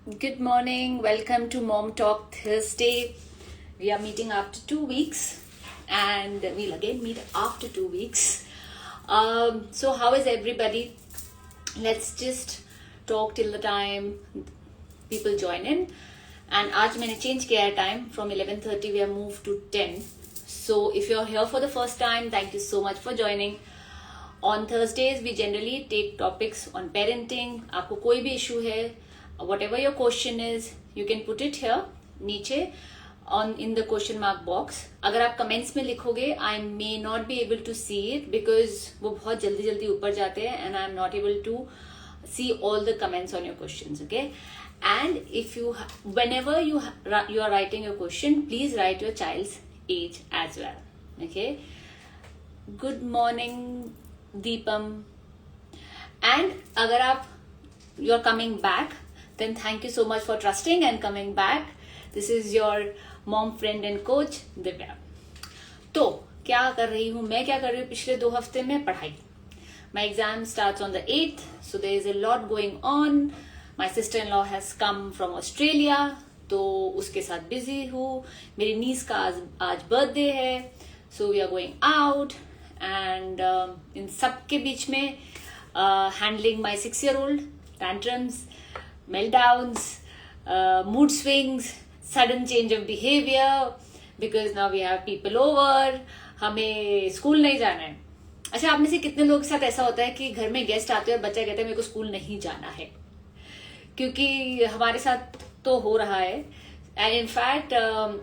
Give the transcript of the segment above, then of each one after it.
Good morning. Welcome to Mom Talk Thursday. We are meeting after 2 weeks and we'll again meet after 2 weeks. So how is everybody? Let's just talk till the time people join in. And आज मैंने change किया है time from 11:30 we have moved to 10. So if you're here for the first time, thank you so much for joining. On Thursdays we generally take topics on parenting. आपको कोई भी issue है, whatever your question is, you can put it here नीचे in the question mark box. अगर आप comments में लिखोगे, I may not be able to see it because वो बहुत जल्दी जल्दी ऊपर जाते हैं and I am not able to see all the comments on your questions. Okay, and if you whenever you are writing your question, please write your child's age as well. Okay, good morning Deepam. And अगर आप you're coming back, then thank you so much for trusting and coming back. This is your mom friend and coach Divya. तो क्या कर रही हूँ मैं, क्या कर रही हूँ पिछले 2 हफ्ते में? पढ़ाई. My exam starts on the 8th, so there is a lot going on. My sister-in-law has come from Australia, तो उसके साथ busy हूँ. मेरी niece का आज birthday है, so we are going out. And इन सब के बीच में handling my 6-year-old, tantrums, meltdowns, mood swings, sudden change of behavior because now we have people over. हमें स्कूल नहीं जाना है. अच्छा, आप में से कितने लोगों के साथ ऐसा होता है कि घर में गेस्ट आते हैं और बच्चा कहता है मेरे को स्कूल नहीं जाना है? क्योंकि हमारे साथ तो हो रहा है. And in fact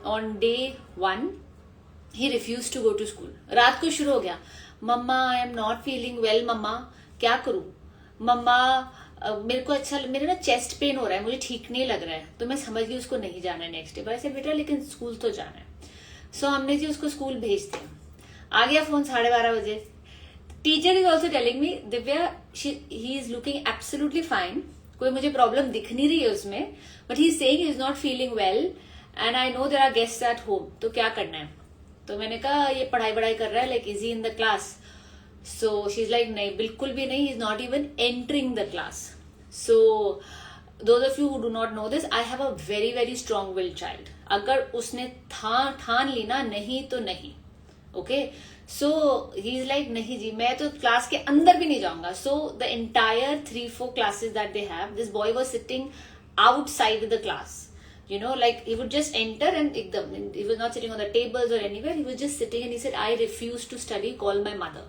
on day 1 he refused to go to school. रात को शुरू हो गया, mama I am not feeling well, mama क्या करूं, मम्मा मेरे को अच्छा, मेरे ना चेस्ट पेन हो रहा है, मुझे ठीक नहीं लग रहा है. तो मैं समझ गई उसको नहीं जाना है नेक्स्ट डे. पर ऐसे बेटा लेकिन स्कूल तो जाना है. सो हमने जी उसको स्कूल भेज दिया. आ गया फोन 12:30 बजे. Teacher is also telling me Divya he is looking absolutely fine, कोई मुझे प्रॉब्लम दिख नहीं रही है उसमें, but he is saying he is not feeling well and I know there are guests at home, तो क्या करना है? तो मैंने कहा ये पढ़ाई कर रहा है, like is he in the class? So she is like नहीं, बिल्कुल भी नहीं, ही is not even entering the class. So those of you who do not know this, I have a very very strong willed child. अगर उसने ठान ली ना नहीं तो नहीं. Okay, so he is like नहीं जी मैं तो क्लास के अंदर भी नहीं जाऊंगा. So the entire 3-4 classes that they have, this boy was sitting outside the class. You know, like he would just enter and he was not sitting on the tables or anywhere. He was just sitting and he said, I refuse to study, call my mother.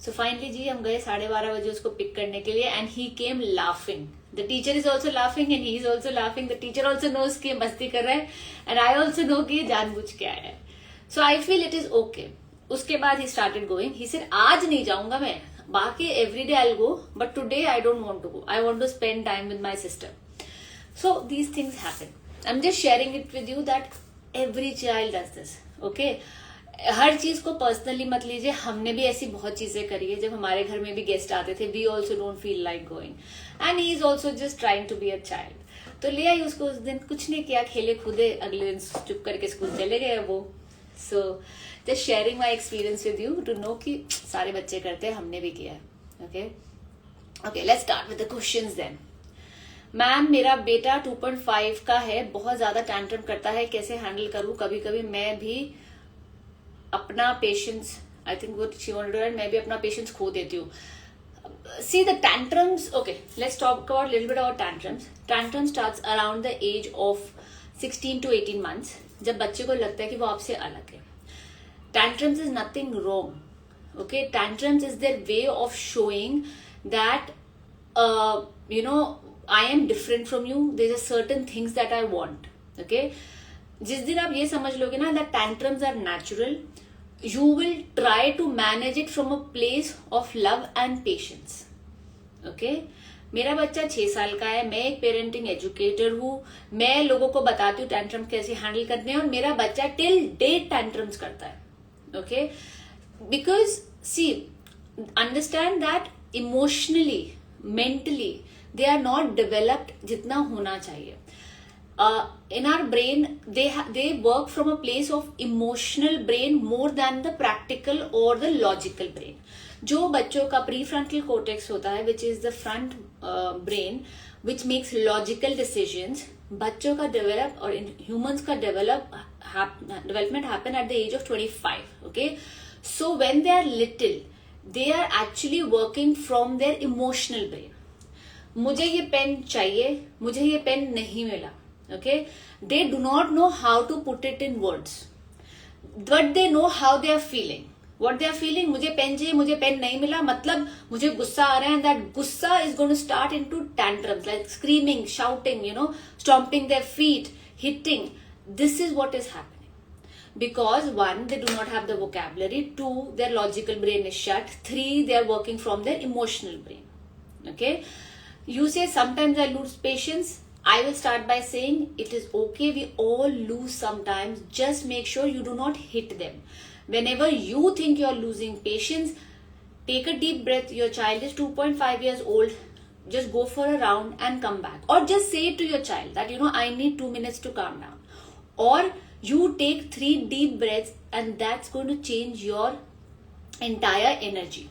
So finally जी हम गए 12:30 बजे उसको pick करने के लिए and he came laughing. The teacher is also laughing and he is also laughing. The teacher also knows कि मस्ती कर रहा है and I also know कि जानबूझ के आया है. So I feel it is okay. उसके बाद he started going. He said आज नहीं जाऊंगा मैं, बाकी every day I'll go, but today I don't want to go. I want to spend time with my sister. So these things happen. I'm just sharing it with you that every child does this. Okay? हर चीज को personally मत लीजिए. हमने भी ऐसी बहुत चीजें करी है. जब हमारे घर में भी गेस्ट आते थे, we also don't feel like going. And he is also just trying to be a child. तो ले आई उसको. उस दिन कुछ नहीं किया, खेले कूदे, अगले दिन चुप करके स्कूल चले गए वो. So just sharing my experience with you to know कि सारे बच्चे करते हैं, हमने भी किया है. Okay, let's start with the questions then. Ma'am मेरा बेटा 2.5 का है, बहुत ज्यादा टैंट्रम करता है, कैसे हैंडल करूं? कभी कभी मैं भी अपना patience, I think what she wanted to write, मैं भी अपना पेशेंस खो देती हूँ. See the tantrums. Okay, let's talk about little bit about tantrums. Tantrum starts around the age of 16 to 18 months, जब बच्चे को लगता है कि वो आपसे अलग है. Tantrums is nothing wrong. Okay, tantrums is their way of showing that you know I am different from you. There are certain things that I want. Okay, जिस दिन आप ये समझ लोगे ना that tantrums are natural, you will try to manage it from a place of love and patience. Okay, मेरा बच्चा 6 साल का है, मैं एक पेरेंटिंग एजुकेटर हूँ, मैं लोगों को बताती हूँ टैंट्रम कैसे हैंडल करने हैं, और मेरा बच्चा टिल डेट टैंट्रम्स करता है. Okay, because see understand that emotionally, mentally they are not developed जितना होना चाहिए. In our brain they work from a place of emotional brain more than the practical or the logical brain. जो बच्चों का pre frontal cortex होता है, which is the front brain, which makes logical decisions. बच्चों का develop और humans का development happen at the age of 25. Okay, so when they are little, they are actually working from their emotional brain. मुझे ये pen चाहिए, मुझे ये pen नहीं मिला. Okay, they do not know how to put it in words, but they know how they are feeling. What they are feeling, मुझे pen चाहिए, मुझे पेन नहीं मिला, मतलब मुझे गुस्सा आ रहा है, and that गुस्सा is going to start into tantrums like screaming, shouting, stomping their feet, hitting. This is what is happening because one, they do not have the vocabulary, two, their logical brain is shut, three, they are working from their emotional brain. Okay, you say sometimes I lose patience. I will start by saying it is okay, we all lose sometimes. Just make sure you do not hit them. Whenever you think you are losing patience, take a deep breath. Your child is 2.5 years old. Just go for a round and come back. Or just say to your child that, I need 2 minutes to calm down. Or you take 3 deep breaths and that's going to change your entire energy.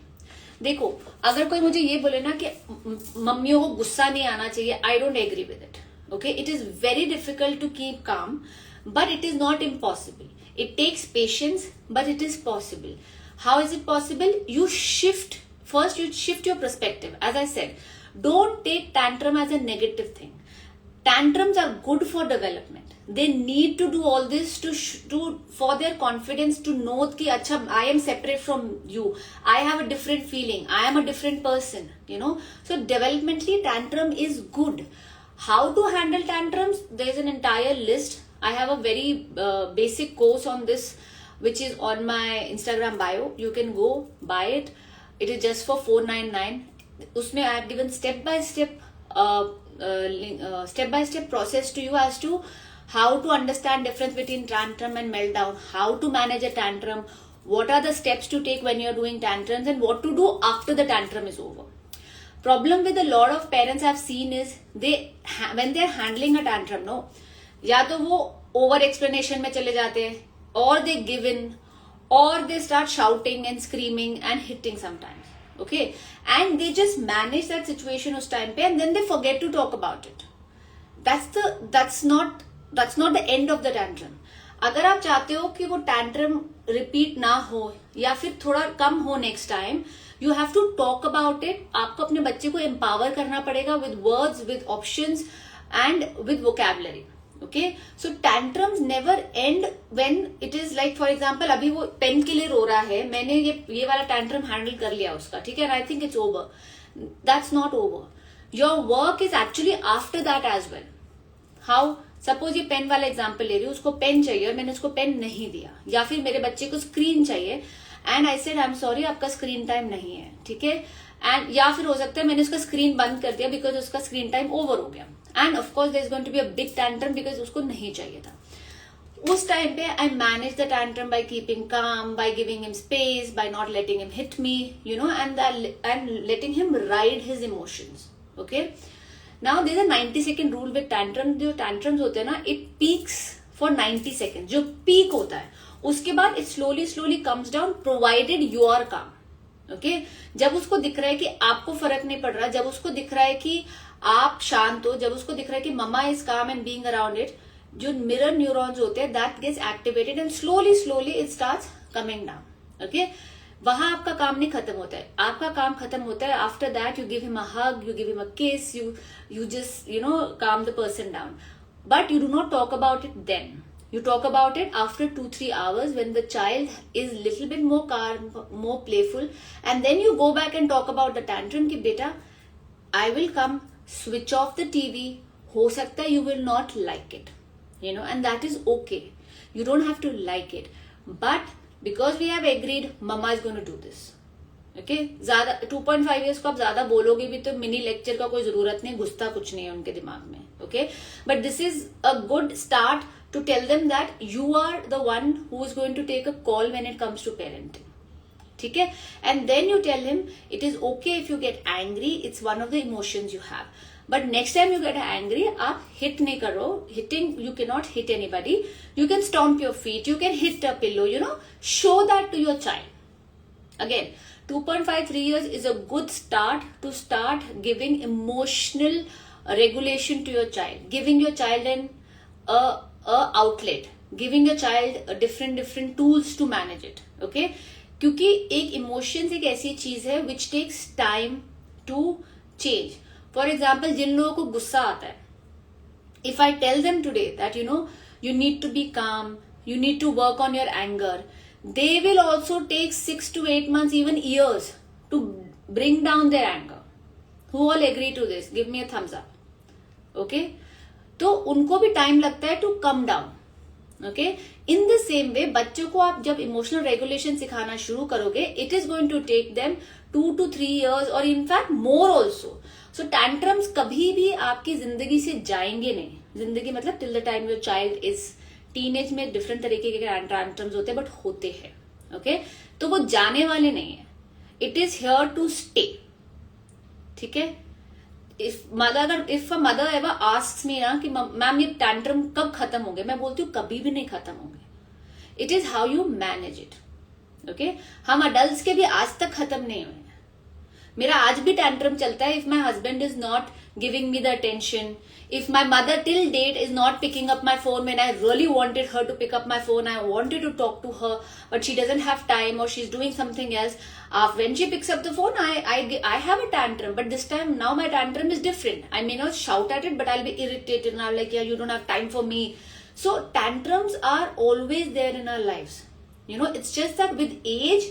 देखो, अगर कोई मुझे ये बोले ना कि मम्मियों को गुस्सा नहीं आना चाहिए, I don't agree with it. Okay, it is very difficult to keep calm, but it is not impossible. It takes patience, but it is possible. How is it possible? You shift your perspective. As I said, don't take tantrum as a negative thing. Tantrums are good for development. They need to do all this for their confidence to know कि अच्छा, I am separate from you. I have a different feeling. I am a different person. So developmentally, tantrum is good. How to handle tantrums? There is an entire list. I have a very basic course on this, which is on my Instagram bio. You can go buy it. It is just for $4.99. उसमें I have given step by step process to you as to how to understand difference between tantrum and meltdown, how to manage a tantrum, what are the steps to take when you are doing tantrums, and what to do after the tantrum is over. Problem with a lot of parents I've seen is when they're handling a tantrum, या तो वो over explanation में चले जाते हैं, और दे give in, और they start shouting and screaming and hitting sometimes. Okay, and they just manage that situation उस टाइम पे and then they forget to talk about it. that's not the end of the tantrum. अगर आप चाहते हो कि वो tantrum repeat ना हो या फिर थोड़ा कम हो next time, you have to talk about it. आपको अपने बच्चे को एम्पावर करना पड़ेगा with words, with options and with vocabulary. Okay, so tantrums never end when it is like, for example, अभी वो पेन के लिए रो रहा है, मैंने ये वाला tantrum handle कर लिया उसका, ठीक है, and I think it's over. That's not over. Your work is actually after that as well. How? Suppose ये पेन वाला एग्जाम्पल ले रही हूँ, उसको पेन चाहिए और मैंने उसको पेन नहीं दिया, या फिर मेरे बच्चे को स्क्रीन चाहिए and I said I am sorry, आपका स्क्रीन टाइम नहीं है, ठीक है, एंड या फिर हो सकता है मैंने उसका स्क्रीन बंद कर दिया बिकॉज उसका स्क्रीन टाइम ओवर हो गया, and of course there is going to be a big tantrum because उसको नहीं चाहिए था. उस टाइम पे I manage the tantrum by keeping calm, by giving him space, by not letting him hit me, and letting him ride his emotions. Okay, now there is a 90-second rule with tantrum. जो tantrums होते हैं ना, it peaks for 90 seconds. जो peak होता है उसके बाद it slowly comes down provided you are calm. Okay, जब उसको दिख रहा है कि आपको फर्क नहीं पड़ रहा, जब उसको दिख रहा है कि आप शांत हो, जब उसको दिख रहा है कि mama is calm and being around it, जो मिरर न्यूरॉन्स होते हैं that gets activated and slowly it starts coming down. Okay, वहां आपका काम नहीं खत्म होता है, आपका काम खत्म होता है after that you give him a hug, you give him a kiss, you just calm the person down, but you do not talk about it then. You talk about it after 2-3 hours when the child is little bit more calm, more playful, and then you go back and talk about the tantrum ki beta, I will come, switch off the TV, ho sakta hai you will not like it, and that is okay. You don't have to like it, but because we have agreed, mama is going to do this. Okay, ज्यादा 2.5 years को आप ज्यादा बोलोगे भी तो mini lecture का कोई जरूरत नहीं, घुसता कुछ नहीं है उनके दिमाग में. Okay, but this is a good start to tell them that you are the one who is going to take a call when it comes to parenting. ठीक है, and then you tell him it is okay if you get angry, it's one of the emotions you have, but next time you get angry, आप hit नहीं करो. Hitting, you can not hit anybody. You can stomp your feet, you can hit a pillow, show that to your child. Again, 2.5-3 years is a good start to start giving emotional regulation to your child, giving your child a outlet, giving your child a different tools to manage it. Okay, क्योंकि एक emotions एक ऐसी चीज है which takes time to change. For example, जिन लोगों को गुस्सा आता है, if I tell them today that you need to be calm, you need to work on your anger, they will also take 6 to 8 months, even years, to bring down their anger. Who all agree to this? Give me a thumbs up. Okay, तो उनको भी time लगता है to come down. Okay, in the same way बच्चों को आप जब emotional regulation सिखाना शुरू करोगे, इट इज गोइंग टू टेक देम 2 to 3 years और in fact more also. So tantrums कभी भी आपकी जिंदगी से जाएंगे नहीं. जिंदगी मतलब till the time your child is teenage में डिफरेंट तरीके के टैंट्रम्स होते हैं, बट होते हैं. ओके, तो वो जाने वाले नहीं है. It is here to stay. ठीक है, if a mother ever asks me ना कि मैम ये टैंट्रम कब खत्म होंगे, मैं बोलती हूँ कभी भी नहीं खत्म होंगे. It is how you manage it. Okay, हम अडल्ट के भी आज तक खत्म नहीं हुए. मेरा आज भी टैंट्रम चलता है if my husband is not giving me the attention, if my mother till date is not picking up my phone when I really wanted her to pick up my phone, I wanted to talk to her but she doesn't have time or she's doing something else. When she picks up the phone, I have a tantrum, but this time now my tantrum is different. I may not shout at it, but I'll be irritated and I'm like, yeah, you don't have time for me. So tantrums are always there in our lives. It's just that with age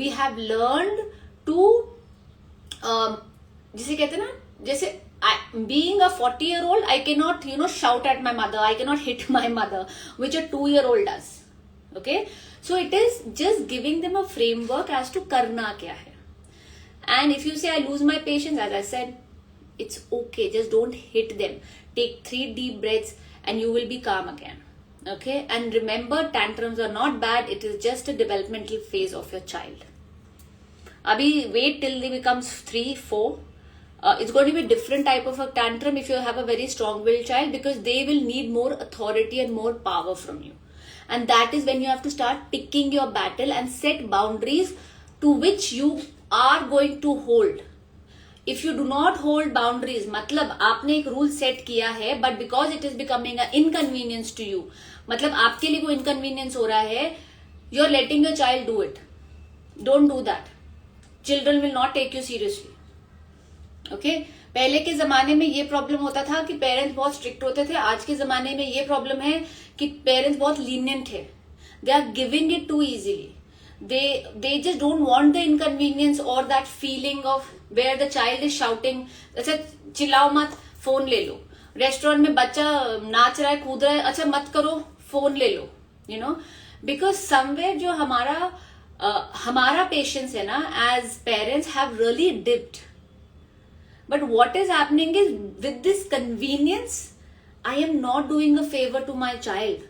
we have learned to जिसे कहते हैं ना, जैसे being a 40-year-old, I cannot, shout at my mother. I cannot hit my mother, which a 2-year-old does. Okay, so it is just giving them a framework as to karna kya hai. And if you say I lose my patience, as I said, it's okay. Just don't hit them. Take 3 deep breaths, and you will be calm again. Okay, and remember, tantrums are not bad. It is just a developmental phase of your child. Abhi wait till they becomes 3, 4. It's going to be a different type of a tantrum if you have a very strong-willed child, because they will need more authority and more power from you. And that is when you have to start picking your battle and set boundaries to which you are going to hold. If you do not hold boundaries, मतलब आपने एक rule set किया है, but because it is becoming an inconvenience to you, मतलब आपके लिए वो inconvenience हो रहा है, you are letting your child do it. Don't do that. Children will not take you seriously. Okay, पहले के जमाने में ये प्रॉब्लम होता था कि पेरेंट्स बहुत स्ट्रिक्ट होते थे. आज के जमाने में ये प्रॉब्लम है कि पेरेंट्स बहुत लीनियंट है. They are giving it too easily. they just don't want the inconvenience or that feeling of where the child is shouting, अच्छा चिल्लाओ मत, फोन ले लो. रेस्टोरेंट में बच्चा नाच रहा है, कूद रहा है, अच्छा मत करो, फोन ले लो. बिकॉज समवेयर जो हमारा पेशेंस है ना, as parents have really dipped. But what is happening is, with this convenience, I am not doing a favor to my child.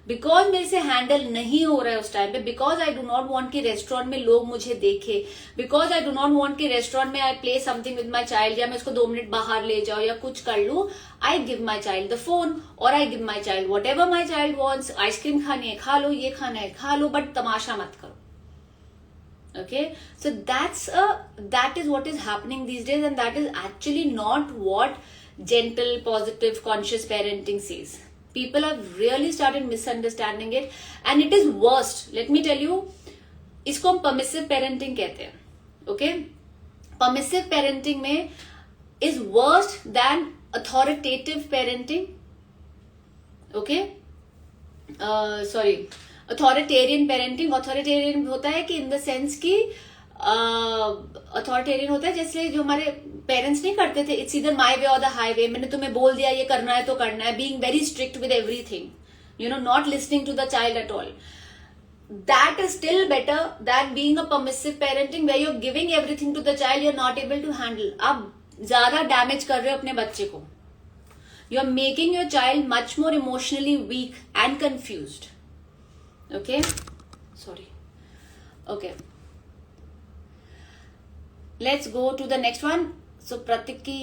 Because मेरे से हैंडल नहीं हो रहा है उस टाइम पे, because I do not want कि रेस्टोरेंट में लोग मुझे देखे, because I do not want कि रेस्टोरेंट में I play something with my child, या मैं उसको 2 मिनट बाहर ले जाऊं या कुछ कर लूं, I give my child the phone, or I give my child whatever my child wants. Ice cream खानी है खा लो, ये खाना है खा लो, बट तमाशा मत करो. Okay, so that is what is happening these days, and that is actually not what gentle, positive, conscious parenting says. People have really started misunderstanding it, and it is worst. Let me tell you, इसको हम permissive parenting कहते हैं. Okay, permissive parenting में is worse than authoritative parenting. Okay, sorry. Authoritarian parenting. Authoritarian होता है कि in the sense कि authoritarian होता है जैसे जो हमारे पेरेंट्स नहीं करते थे, इट्स ईदर माय वे और द हाईवे. मैंने तुम्हें बोल दिया ये करना है तो करना है. Being very strict with everything, not listening to the child at all. That is still better than being a permissive parenting where you are giving everything to the child, you are not able to handle. आप ज्यादा damage कर रहे हो अपने बच्चे को. You are making your child much more emotionally weak and confused. Okay, sorry. Okay, let's go to the next one. So Pratiki,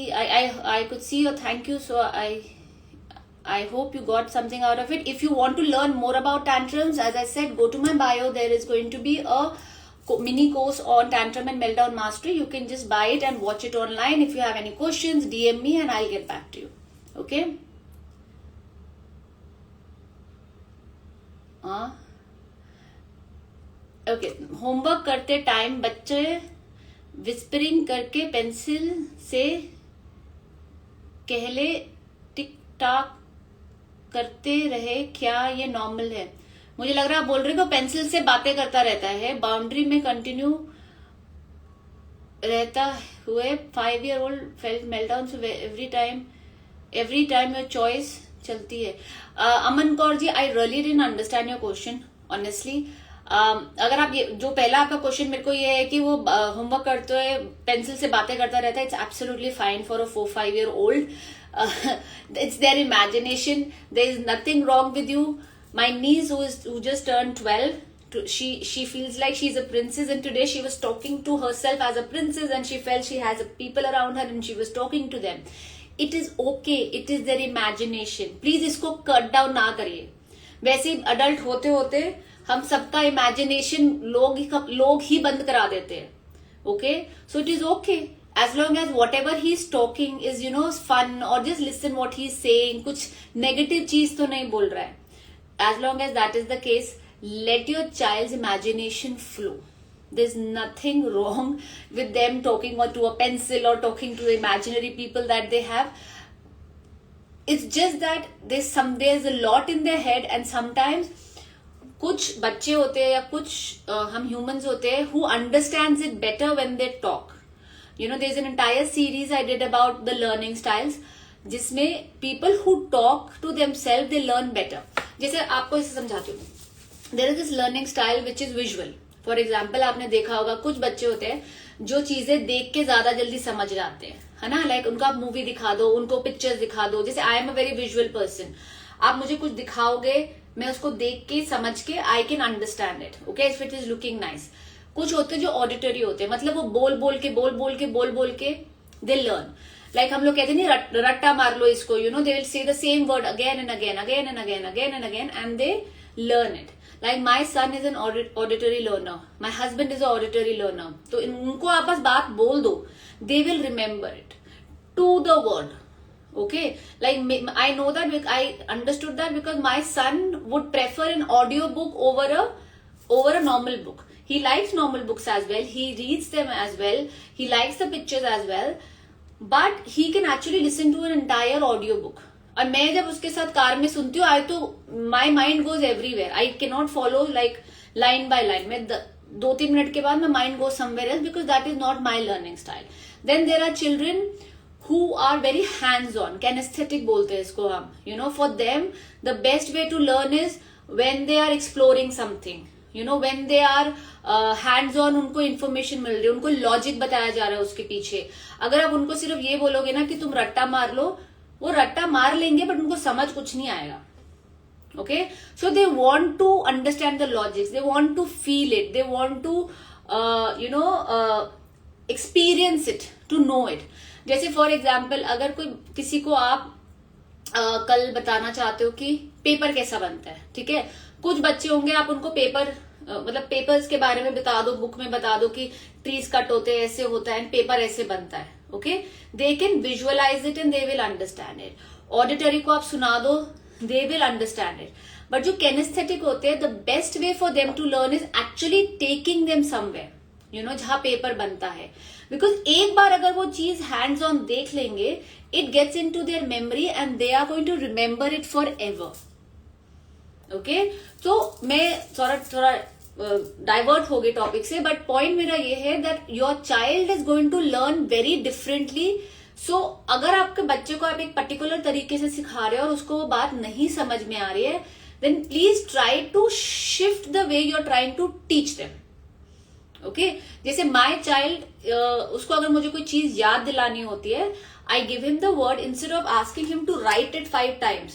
I could see your thank you. So I hope you got something out of it. If you want to learn more about tantrums, as I said, go to my bio. There is going to be a mini course on tantrum and meltdown mastery. You can just buy it and watch it online. If you have any questions, DM me and I'll get back to you. Okay? Okay, homework करते time बच्चे whispering करके pencil से कहले टिक टाक करते रहे, क्या ये normal है? मुझे लग रहा है आप बोल रहे हो पेंसिल से बातें करता रहता है, बाउंड्री में कंटिन्यू रहता हुए 5 year old felt meltdown, so every time your choice चलती है. Aman Kaur ji, I really didn't understand your question honestly. अगर आप ये जो पहला आपका क्वेश्चन मेरे को ये है कि वो होमवर्क करते हुए पेंसिल से बातें करता रहता है, it's absolutely fine for a 4-5 year old. It's their imagination. There is nothing wrong with you. My niece who just turned 12, she feels like she's a princess, and today she was talking to herself as a princess and she felt she has people around her and she was talking to them. It is okay. It is their imagination. Please इसको cut down ना करिए. वैसे adult होते होते हम सबका imagination लोग ही बंद करा देते हैं. Okay, so it is okay as long as whatever he is talking is fun, or just listen what he is saying. कुछ नेगेटिव चीज तो नहीं बोल रहा है. As long as that is the case, let your child's imagination flow. There's nothing wrong with them talking or to a pencil or talking to the imaginary people that they have. It's just that there's a lot in their head, and sometimes कुछ बच्चे होते हैं या कुछ हम humans होते हैं who understands it better when they talk. There's an entire series I did about the learning styles, जिसमें people who talk to themselves, they learn better. जैसे आपको इसे समझाती हूँ. There is this learning style which is visual. For example, आपने देखा होगा कुछ बच्चे होते हैं जो चीजें देख के ज्यादा जल्दी समझ जाते हैं, है ना. लाइक उनको आप मूवी दिखा दो, उनको पिक्चर्स दिखा दो. जैसे I am a very visual person. आप मुझे कुछ दिखाओगे, मैं उसको देख के समझ के I can understand it. Okay, if it is looking nice. कुछ होते हैं जो ऑडिटरी होते हैं, मतलब वो बोल बोल के दे लर्न. लाइक हम लोग कहते नहीं रट्टा मार लो इसको, they will say the same word again and again and they learn it. Like my son is an auditory learner, my husband is auditory learner. तो उनको आप बस बात बोल दो, they will remember it to the word. Okay, like I know that, I understood that because my son would prefer an audio book over a normal book. He likes normal books as well. He reads them as well. He likes the pictures as well. But he can actually listen to an entire audio book. और मैं जब उसके साथ car में सुनती हूँ, my mind goes everywhere. I cannot follow like line by line. मैं 2-3 minute के बाद my mind goes somewhere else because that is not my learning style. Then there are children who are very hands-on, kinesthetic बोलते हैं इसको हम. For them, the best way to learn is when they are exploring something. When they are hands-on, उनको information मिल रही है, उनको logic बताया जा रहा है उसके पीछे. अगर आप उनको सिर्फ ये बोलोगे ना कि तुम रट्टा मार लो, वो रट्टा मार लेंगे बट उनको समझ कुछ नहीं आएगा. Okay, so they want to understand the logics, they want to feel it, they want to experience it, to know it. जैसे फॉर एग्जाम्पल अगर किसी को आप कल बताना चाहते हो कि पेपर कैसा बनता है, ठीक है. कुछ बच्चे होंगे, आप उनको मतलब पेपर्स के बारे में बता दो, बुक में बता दो कि ट्रीज कट होते हैं, ऐसे होता है, पेपर ऐसे बनता है. Okay, they can visualize it and they will understand it. Auditory को आप सुना दो, they will understand it. But जो कैनेस्थेटिक होते हैं, the best way for them to learn is actually taking them somewhere, जहां पेपर बनता है. बिकॉज एक बार अगर वो चीज हैंड्स ऑन देख लेंगे, it gets into their memory and they are going to remember it forever. Okay, तो मैं थोड़ा डाइवर्ट हो गई टॉपिक से, बट पॉइंट मेरा ये है that your child is going to learn very differently. So अगर आपके बच्चे को आप एक पर्टिकुलर तरीके से सिखा रहे हो और उसको वो बात नहीं समझ में आ रही है, then please try to shift the way you are trying to teach them. Okay, जैसे माई चाइल्ड, उसको अगर मुझे कोई चीज याद दिलानी होती है, I give him the word instead of asking him to write it 5 times.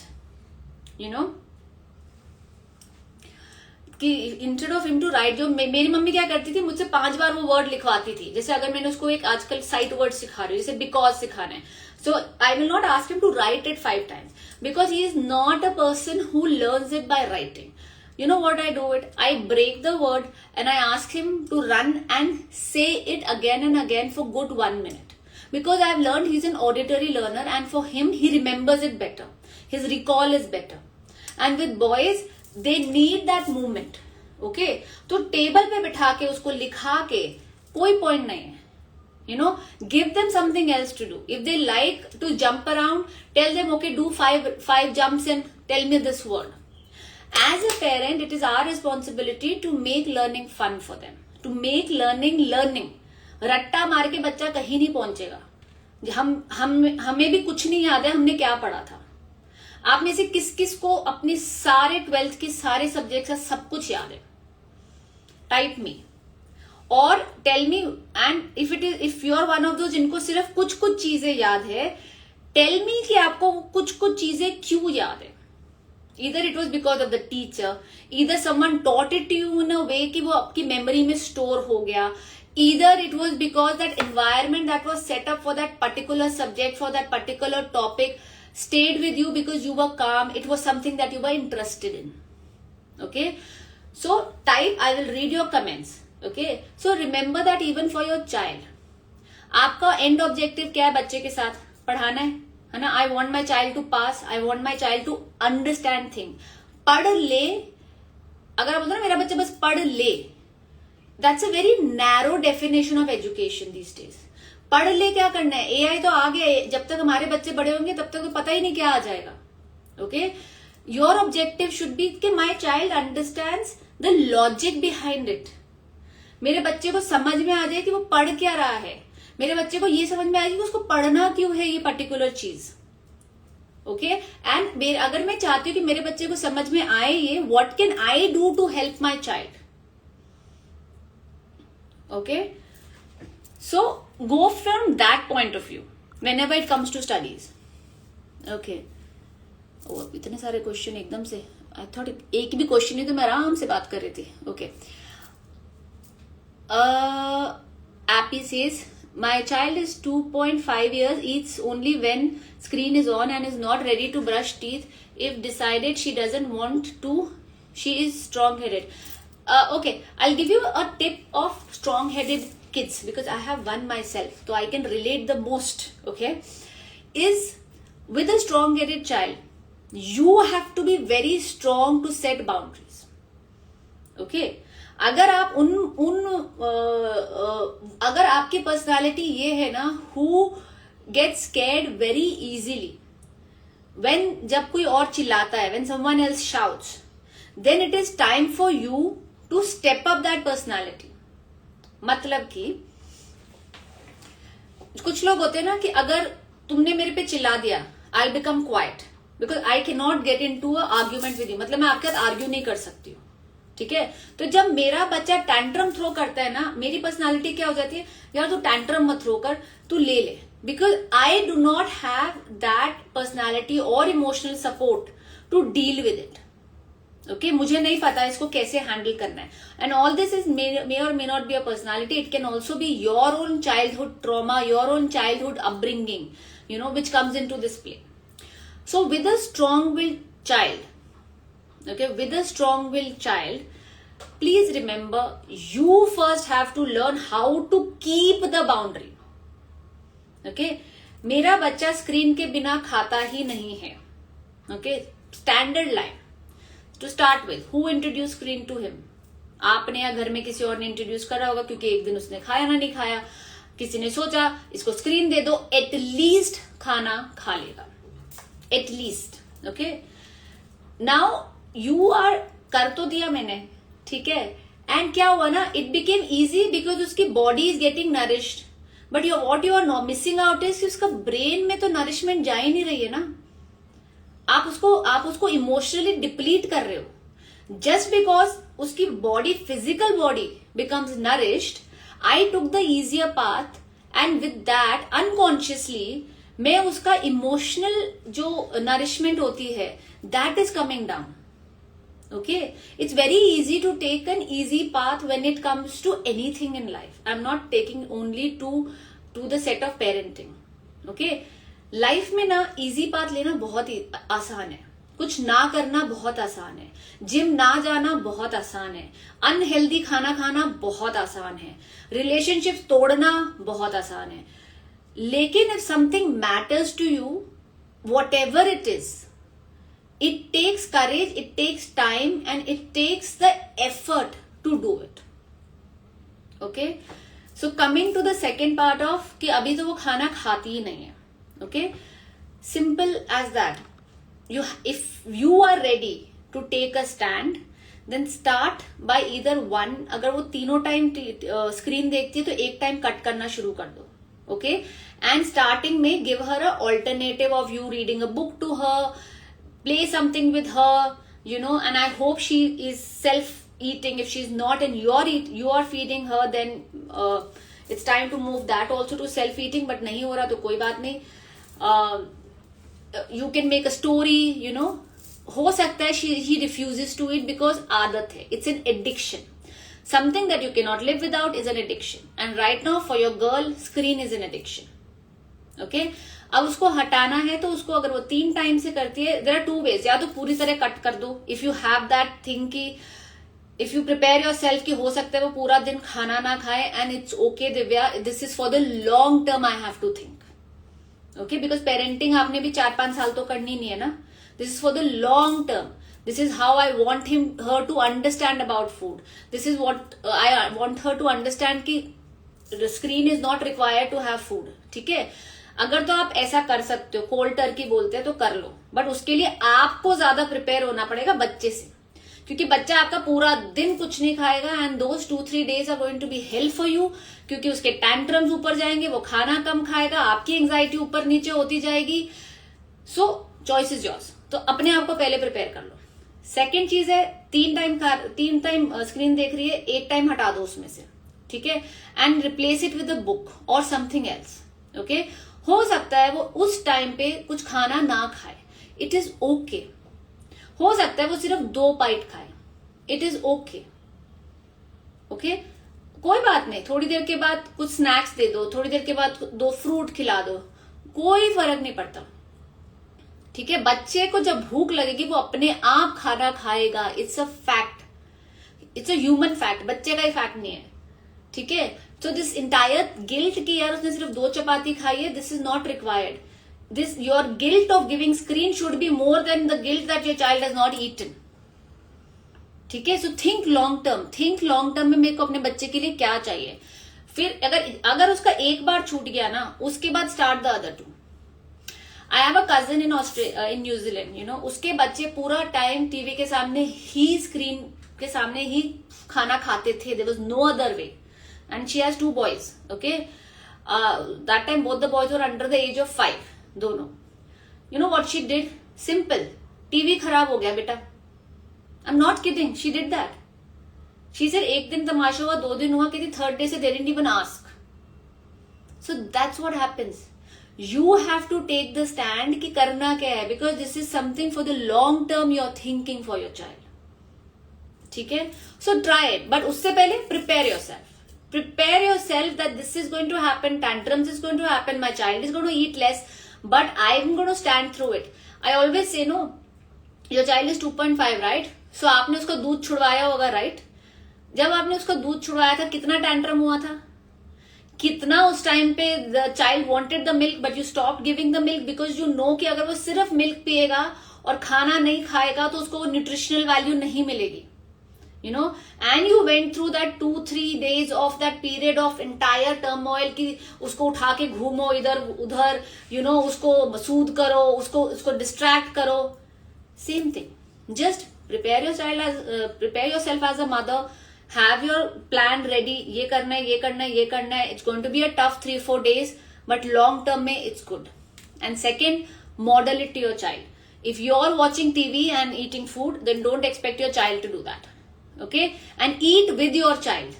कि instead of him to write, जो मेरी मम्मी क्या करती थी, मुझसे 5 बार वो वर्ड लिखवाती थी. जैसे अगर मैंने उसको एक आजकल साइट वर्ड सिखा रही हूँ, जैसे बिकॉज सिखाना है, so I will not ask him to write it 5 times because he is not a person who learns it by writing. you know what I do it? I break the word and I ask him to run and say it again and again for good 1 minute. Because I've learned he's an auditory learner, and for him, he remembers it better. His recall is better. And with boys, they need that movement. Okay? तो table पे बिठा के उसको लिखा के कोई point नहीं है. You know, give them something else to do. If they like to jump around, tell them, okay, do five jumps and tell me this word. As a parent, it is our responsibility to make learning fun for them. To make learning. रट्टा मार के बच्चा कहीं नहीं पहुंचेगा. हमें भी कुछ नहीं याद है हमने क्या पढ़ा था. आप में से किस को अपनी सारे 12th के सारे सब्जेक्ट का सब कुछ याद है? टाइप मी और tell me. And if you are one of those जिनको सिर्फ कुछ चीजें याद है, टेल मी कि आपको कुछ चीजें क्यों याद है. Either it was because of the teacher, either someone taught it to you in a way कि वो आपकी मेमोरी में स्टोर हो गया, either it was because that environment that was set up for that particular subject, for that particular topic stayed with you because you were calm, it was something that you were interested in. Okay, so type, I will read your comments. Okay, so remember that even for your child, आपका end objective क्या है? बच्चे के साथ पढ़ाना है ना. I want my child to pass, I want my child to understand thing. पढ़ ले. अगर आप बोलते ना मेरा बच्चा बस पढ़ ले, that's a very narrow definition of education these days. पढ़ ले क्या करना है? एआई तो आ गया. जब तक हमारे बच्चे बड़े होंगे तब तक तो पता ही नहीं क्या आ जाएगा. Okay, your objective should be कि my child understands the logic behind it. मेरे बच्चे को समझ में आ जाए कि वो पढ़ क्या रहा है. मेरे बच्चे को ये समझ में आएगी कि उसको पढ़ना क्यों है ये पर्टिकुलर चीज. ओके, एंड अगर मैं चाहती हूँ कि मेरे बच्चे को समझ में आए ये, what can I do to help my child. Okay, so go from that point of view whenever it comes to studies. Okay, इतने सारे क्वेश्चन एकदम से. आई थॉट एक भी क्वेश्चन नहीं तो मैं आराम से बात कर रही थी. Okay, Appy says, my child is 2.5 years, eats only when screen is on and is not ready to brush teeth. If decided she doesn't want to, she is strong-headed. Okay, I'll give you a tip of strong-headed kids because I have one myself, so I can relate the most. Okay, is with a strong-headed child, you have to be very strong to set boundaries. Okay, अगर आप अगर आपकी personality ये है ना, who get scared very easily when, जब कोई और चिल्लाता है, when someone else shouts, then it is time for you to step up that personality. मतलब कि कुछ लोग होते हैं ना कि अगर तुमने मेरे पे चिल्ला दिया, I become quiet because I can not get into argument with you. मतलब मैं आपके साथ आर्ग्यू नहीं कर सकती हूँ. ठीक है, तो जब मेरा बच्चा टैंट्रम थ्रो करता है ना, मेरी पर्सनालिटी क्या हो जाती है, यार तू टैंट्रम मत थ्रो कर, तू ले ले. Because I do not have that personality और emotional support to deal with it. Okay, मुझे नहीं पता इसको कैसे हैंडल करना है. And all this is may or may not be a personality. It can also be your own childhood trauma, your own childhood upbringing, you know, which comes in to this play. So with a strong will child, okay, with a strong willed child, please remember you first have to learn how to keep the boundary. Okay, मेरा बच्चा screen के बिना खाता ही नहीं है. Okay, standard line to start with. Who introduced screen to him? आपने या घर में किसी और ने इंट्रोड्यूस करा होगा, क्योंकि एक दिन उसने खाया ना नहीं खाया, किसी ने सोचा इसको स्क्रीन दे दो, एटलीस्ट खाना खा लेगा, at least. Okay, now you are कर तो दिया मैंने, ठीक है, एंड क्या हुआ ना, इट बिकेम इजी बिकॉज उसकी body is getting nourished. But what you are missing out is कि उसका ब्रेन में तो नरिशमेंट जा ही नहीं रही है ना. आप उसको इमोशनली डिप्लीट कर रहे हो. जस्ट बिकॉज उसकी body, physical body becomes nourished, I took the easier path and with that unconsciously मैं उसका इमोशनल जो नरिशमेंट होती है that is coming down. Okay, it's very easy to take an easy path when it comes to anything in life. I'm not taking only to the set of parenting. Okay, life में ना easy path लेना बहुत ही आसान है. कुछ ना करना बहुत आसान है, जिम ना जाना बहुत आसान है, अनहेल्दी खाना खाना बहुत आसान है, रिलेशनशिप तोड़ना बहुत आसान है. लेकिन if something matters to you, whatever it is, it takes courage, it takes time, and it takes the effort to do it. Okay, so coming to the second part of कि अभी तो वो खाना खाती ही नहीं है. Okay, simple as that. If you are ready to take a stand, then start by either one. अगर वो तीनों टाइम स्क्रीन देखती है तो एक टाइम कट करना शुरू कर दो. Okay, and starting में give her a alternative of you reading a book to her, play something with her, and I hope she is self-eating. If she's not and you are feeding her, then it's time to move that also to self-eating. But नहीं हो रहा तो कोई बात नहीं. You can make a story, हो सकता है he refuses to eat because आदत है. It's an addiction. Something that you cannot live without is an addiction. And right now for your girl, screen is an addiction. Okay? अब उसको हटाना है तो उसको अगर वो 3 टाइम से करती है, देयर आर 2 वेज. या तो पूरी तरह कट कर दो if you have that thing की if you prepare yourself कि हो सकता है वो पूरा दिन खाना ना खाए, and it's okay Divya, this is for the long term. I have to think. Okay, because parenting आपने भी 4-5 साल तो करनी नहीं है ना. This is for the long term. This is how I want her to understand about food. This is what I want her to understand कि screen is not required to have food. ठीक है, अगर तो आप ऐसा कर सकते हो, कोल्ड टर्की बोलते हैं तो कर लो, बट उसके लिए आपको ज्यादा प्रिपेयर होना पड़ेगा बच्चे से, क्योंकि बच्चा आपका पूरा दिन कुछ नहीं खाएगा and those 2-3 days are going to be help for you, क्योंकि उसके टैंट्रम्स ऊपर जाएंगे, वो खाना कम खाएगा, आपकी एंग्जाइटी ऊपर नीचे होती जाएगी. सो चॉइस इज योर्स. तो अपने आप को पहले प्रिपेयर कर लो. सेकेंड चीज है, 3 टाइम स्क्रीन देख रही है, 1 टाइम हटा दो उसमें से. ठीक है, and replace it with a book और समथिंग एल्स. ओके, हो सकता है वो उस टाइम पे कुछ खाना ना खाए, इट इज ओके. हो सकता है वो सिर्फ 2 बाइट खाए, इट इज ओके. ओके, कोई बात नहीं. थोड़ी देर के बाद कुछ स्नैक्स दे दो, थोड़ी देर के बाद 2 फ्रूट खिला दो, कोई फर्क नहीं पड़ता. ठीक है, बच्चे को जब भूख लगेगी वो अपने आप खाना खाएगा. It's a fact, it's a human fact, बच्चे का ही फैक्ट नहीं है. ठीक है, सो दिस इंटायर गिल्ट की यार उसने सिर्फ 2 चपाती खाई है, this is not required. This your guilt of giving screen should be more than the guilt that your child has not eaten. ठीक है, so think long term. Think long term में मेरे को अपने बच्चे के लिए क्या चाहिए. फिर अगर उसका एक बार छूट गया ना, उसके बाद start the other 2. I have a cousin in New Zealand, उसके बच्चे पूरा टाइम टीवी के सामने ही, स्क्रीन के सामने ही खाना खाते थे. There was no other way. And she has 2 boys. Okay, that time both the boys were under the age of 5 दोनों. You know what she did? Simple, TV खराब हो गया बेटा. I am not kidding, she did that. She said एक दिन तमाशा हुआ, 2 दिन हुआ, कहती 3rd day से they didn't even ask. So that's what happens. You have to take the stand कि करना क्या है, because this is something for the long term you are thinking for your child. ठीक है, so try it, but उससे पहले prepare yourself. Prepare yourself that this is going to happen, tantrums is going to happen, my child is going to eat less, but I'm going to stand through it. I always say, no, your child is 2.5, right? So आपने उसका दूध छुड़वाया होगा, right? जब आपने उसका दूध छुड़वाया था कितना टैंट्रम हुआ था, कितना उस टाइम पे the child wanted the milk, but you stop giving the milk because you know कि अगर वो सिर्फ मिल्क पिएगा और खाना नहीं खाएगा तो उसको न्यूट्रिशनल वैल्यू नहीं मिलेगी. And you went through that 2-3 days of that period of entire turmoil कि उसको उठा के घूमो इधर उधर, उसको सूद करो, उसको डिस्ट्रैक्ट करो. Same thing, just prepare yourself as a mother. Have your plan ready. ये करना है, ये करना है, ये करना है. It's going to be a tough 3-4 days, but long term में it's good. And second, model it to your child. If you're watching TV and eating food, then don't expect your child to do that. Okay? And eat with your child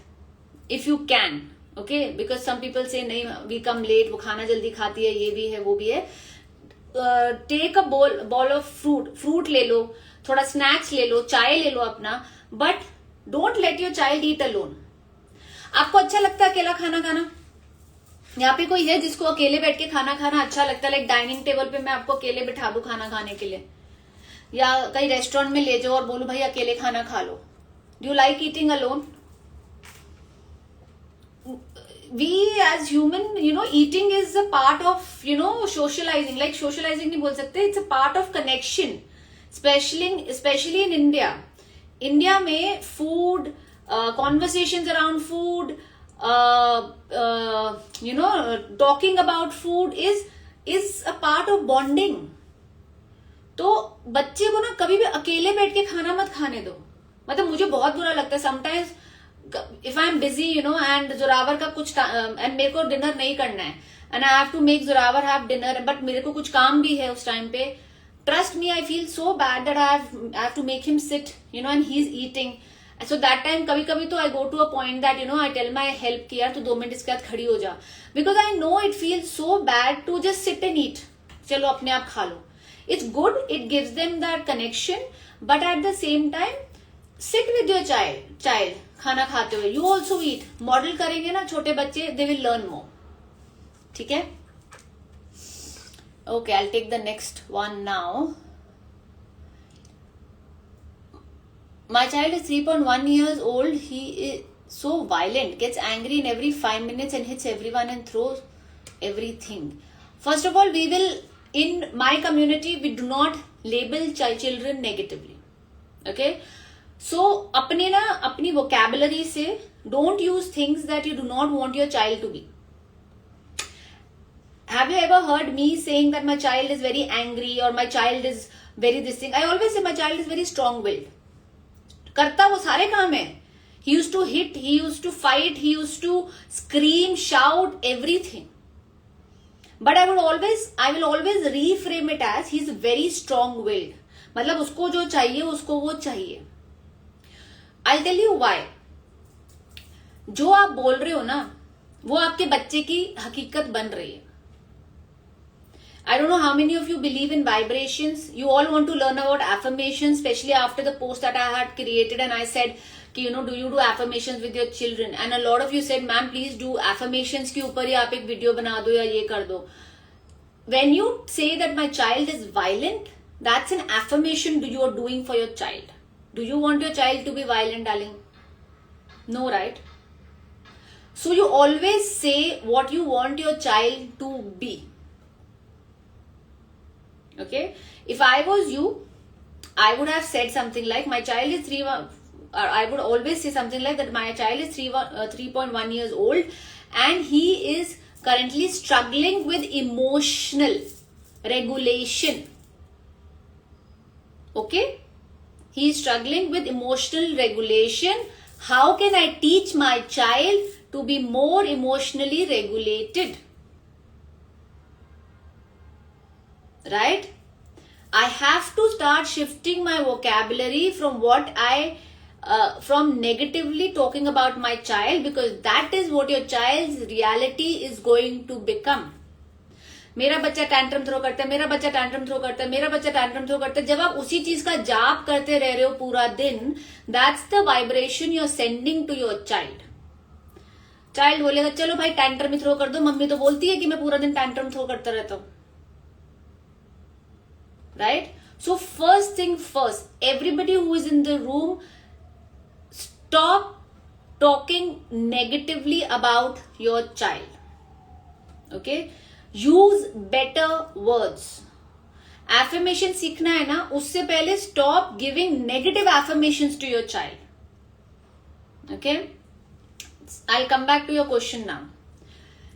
if you can. Okay? Because some people say नहीं, we come late, वो खाना जल्दी खाती है, ये भी है, वो भी है. Take a bowl of fruit ले लो, थोड़ा snacks ले लो, चाय ले लो अपना, but don't let your child eat alone. आपको अच्छा लगता है अकेला खाना खाना? यहाँ पे कोई है जिसको अकेले बैठ के खाना खाना अच्छा लगता है? लाइक डाइनिंग टेबल पे मैं आपको अकेले बिठा दूं खाना खाने के लिए? या कहीं रेस्टोरेंट में ले जाओ और बोलो भाई अकेले खाना खा लो? Do you like eating alone? We as human, eating is a part of, socializing. Like socializing नहीं बोल सकते, it's a part of connection. Especially in India. India में food, conversations around food, talking about food is a part of bonding. तो बच्चे को ना कभी भी अकेले बैठ के खाना मत खाने दो. मतलब मुझे बहुत बुरा लगता है sometimes. If I am busy and Zorawar का कुछ एंड मेरे को डिनर नहीं करना है and I have to make Zorawar have dinner, but मेरे को कुछ काम भी है उस टाइम पे. Trust me, I feel so bad that I have to make him sit and he is eating. So that time कभी कभी तो I go to a point that I tell my help कि यार तू 2 minute इसके बाद खड़ी हो जा, because I know it feel so bad to just sit and eat. चलो अपने आप खा लो. It's good, it gives them that connection, but at the same time sit with your child. खाना खाते हुए यू ऑल्सो ईट. मॉडल करेंगे ना छोटे बच्चे, दे विल लर्न मोर. ठीक है? Okay, I take the next one now. My child is 3.1 years old. He is so violent, gets angry in every 5 minutes and hits everyone and throws everything. First of all, in my community, we do not label children negatively. Okay? So, अपनी vocabulary से don't use things that you do not want your child to be. Have you ever heard me saying that my child is very angry or my child is very this thing? I always say my child is very strong-willed. करता वो सारे काम है. He used to hit, he used to fight, he used to scream, shout, everything. But I will always reframe it as he is very strong-willed. मतलब उसको जो चाहिए उसको वो चाहिए. I'll tell you why. जो आप बोल रहे हो ना वो आपके बच्चे की हकीकत बन रही है. I don't know how many of you believe in vibrations. You all want to learn about affirmations, especially after the post that I had created and I said, do you do affirmations with your children? And a lot of you said, ma'am, please do affirmations के ऊपर ही आप एक video बना दो या ये कर दो. When you say that my child is violent, that's an affirmation you are doing for your child. Do you want your child to be violent, darling? No, right? So you always say what you want your child to be. Okay, if I was you, I would have said something like my child is 3. I would always say something like that. My child is 3.1 years old, and he is currently struggling with emotional regulation. Okay, he is struggling with emotional regulation. How can I teach my child to be more emotionally regulated? Right? I have to start shifting my vocabulary from from negatively talking about my child, because that is what your child's reality is going to become. मेरा बच्चा tantrum throw करता है, मेरा बच्चा tantrum throw करता है, मेरा बच्चा टैंट्रम थ्रो करता है. जब आप उसी चीज का जाप करते रह रहे हो पूरा दिन, that's the vibration you're sending to your child. Child बोलेगा चलो भाई टैंट्रम ही थ्रो कर दो, मम्मी तो बोलती है कि मैं पूरा दिन टैंट्रम थ्रो करता रहता हूं. Right? So first thing first, everybody who is in the room, stop talking negatively about your child. Okay? Use better words. Affirmation सीखना है ना, उससे पहले stop giving negative affirmations to your child. Okay? I'll come back to your question now.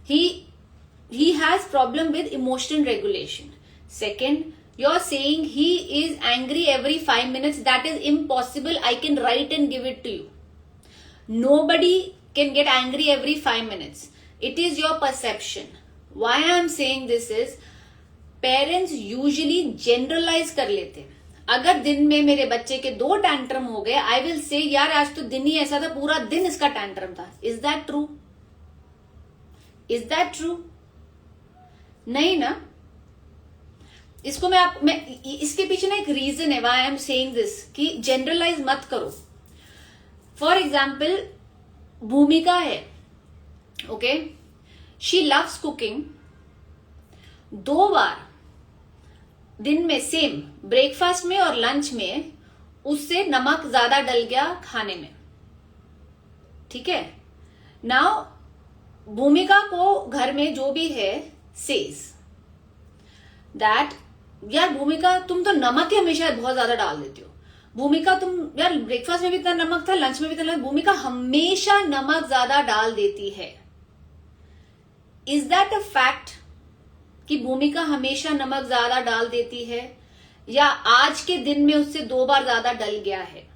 He has problem with emotional regulation. Second, you're saying he is angry every 5 minutes. That is impossible. I can write and give it to you. Nobody can get angry every 5 minutes. It is your perception. Why I am saying this is, parents usually generalize कर लेते हैं. अगर दिन में मेरे बच्चे के 2 tantrum हो गए, I will say यार आज तो दिन ही ऐसा था, पूरा दिन इसका टैंट्रम था. Is that true? Is that true? नहीं ना. इसको मैं इसके पीछे ना एक रीजन है why I am saying this, कि जनरलाइज मत करो. फॉर एग्जाम्पल भूमिका है, ओके, शी लव्स कुकिंग. 2 बार दिन में सेम ब्रेकफास्ट में और लंच में उससे नमक ज्यादा डल गया खाने में, ठीक है। नाउ भूमिका को घर में जो भी है सेज दैट यार भूमिका तुम तो नमक ही हमेशा बहुत ज्यादा डाल देती हो, भूमिका तुम यार ब्रेकफास्ट में भी इतना नमक था, लंच में भी इतना, भूमिका हमेशा नमक ज्यादा डाल देती है। इज दैट अ फैक्ट कि भूमिका हमेशा नमक ज्यादा डाल देती है, या आज के दिन में उससे 2 बार ज्यादा डल गया है?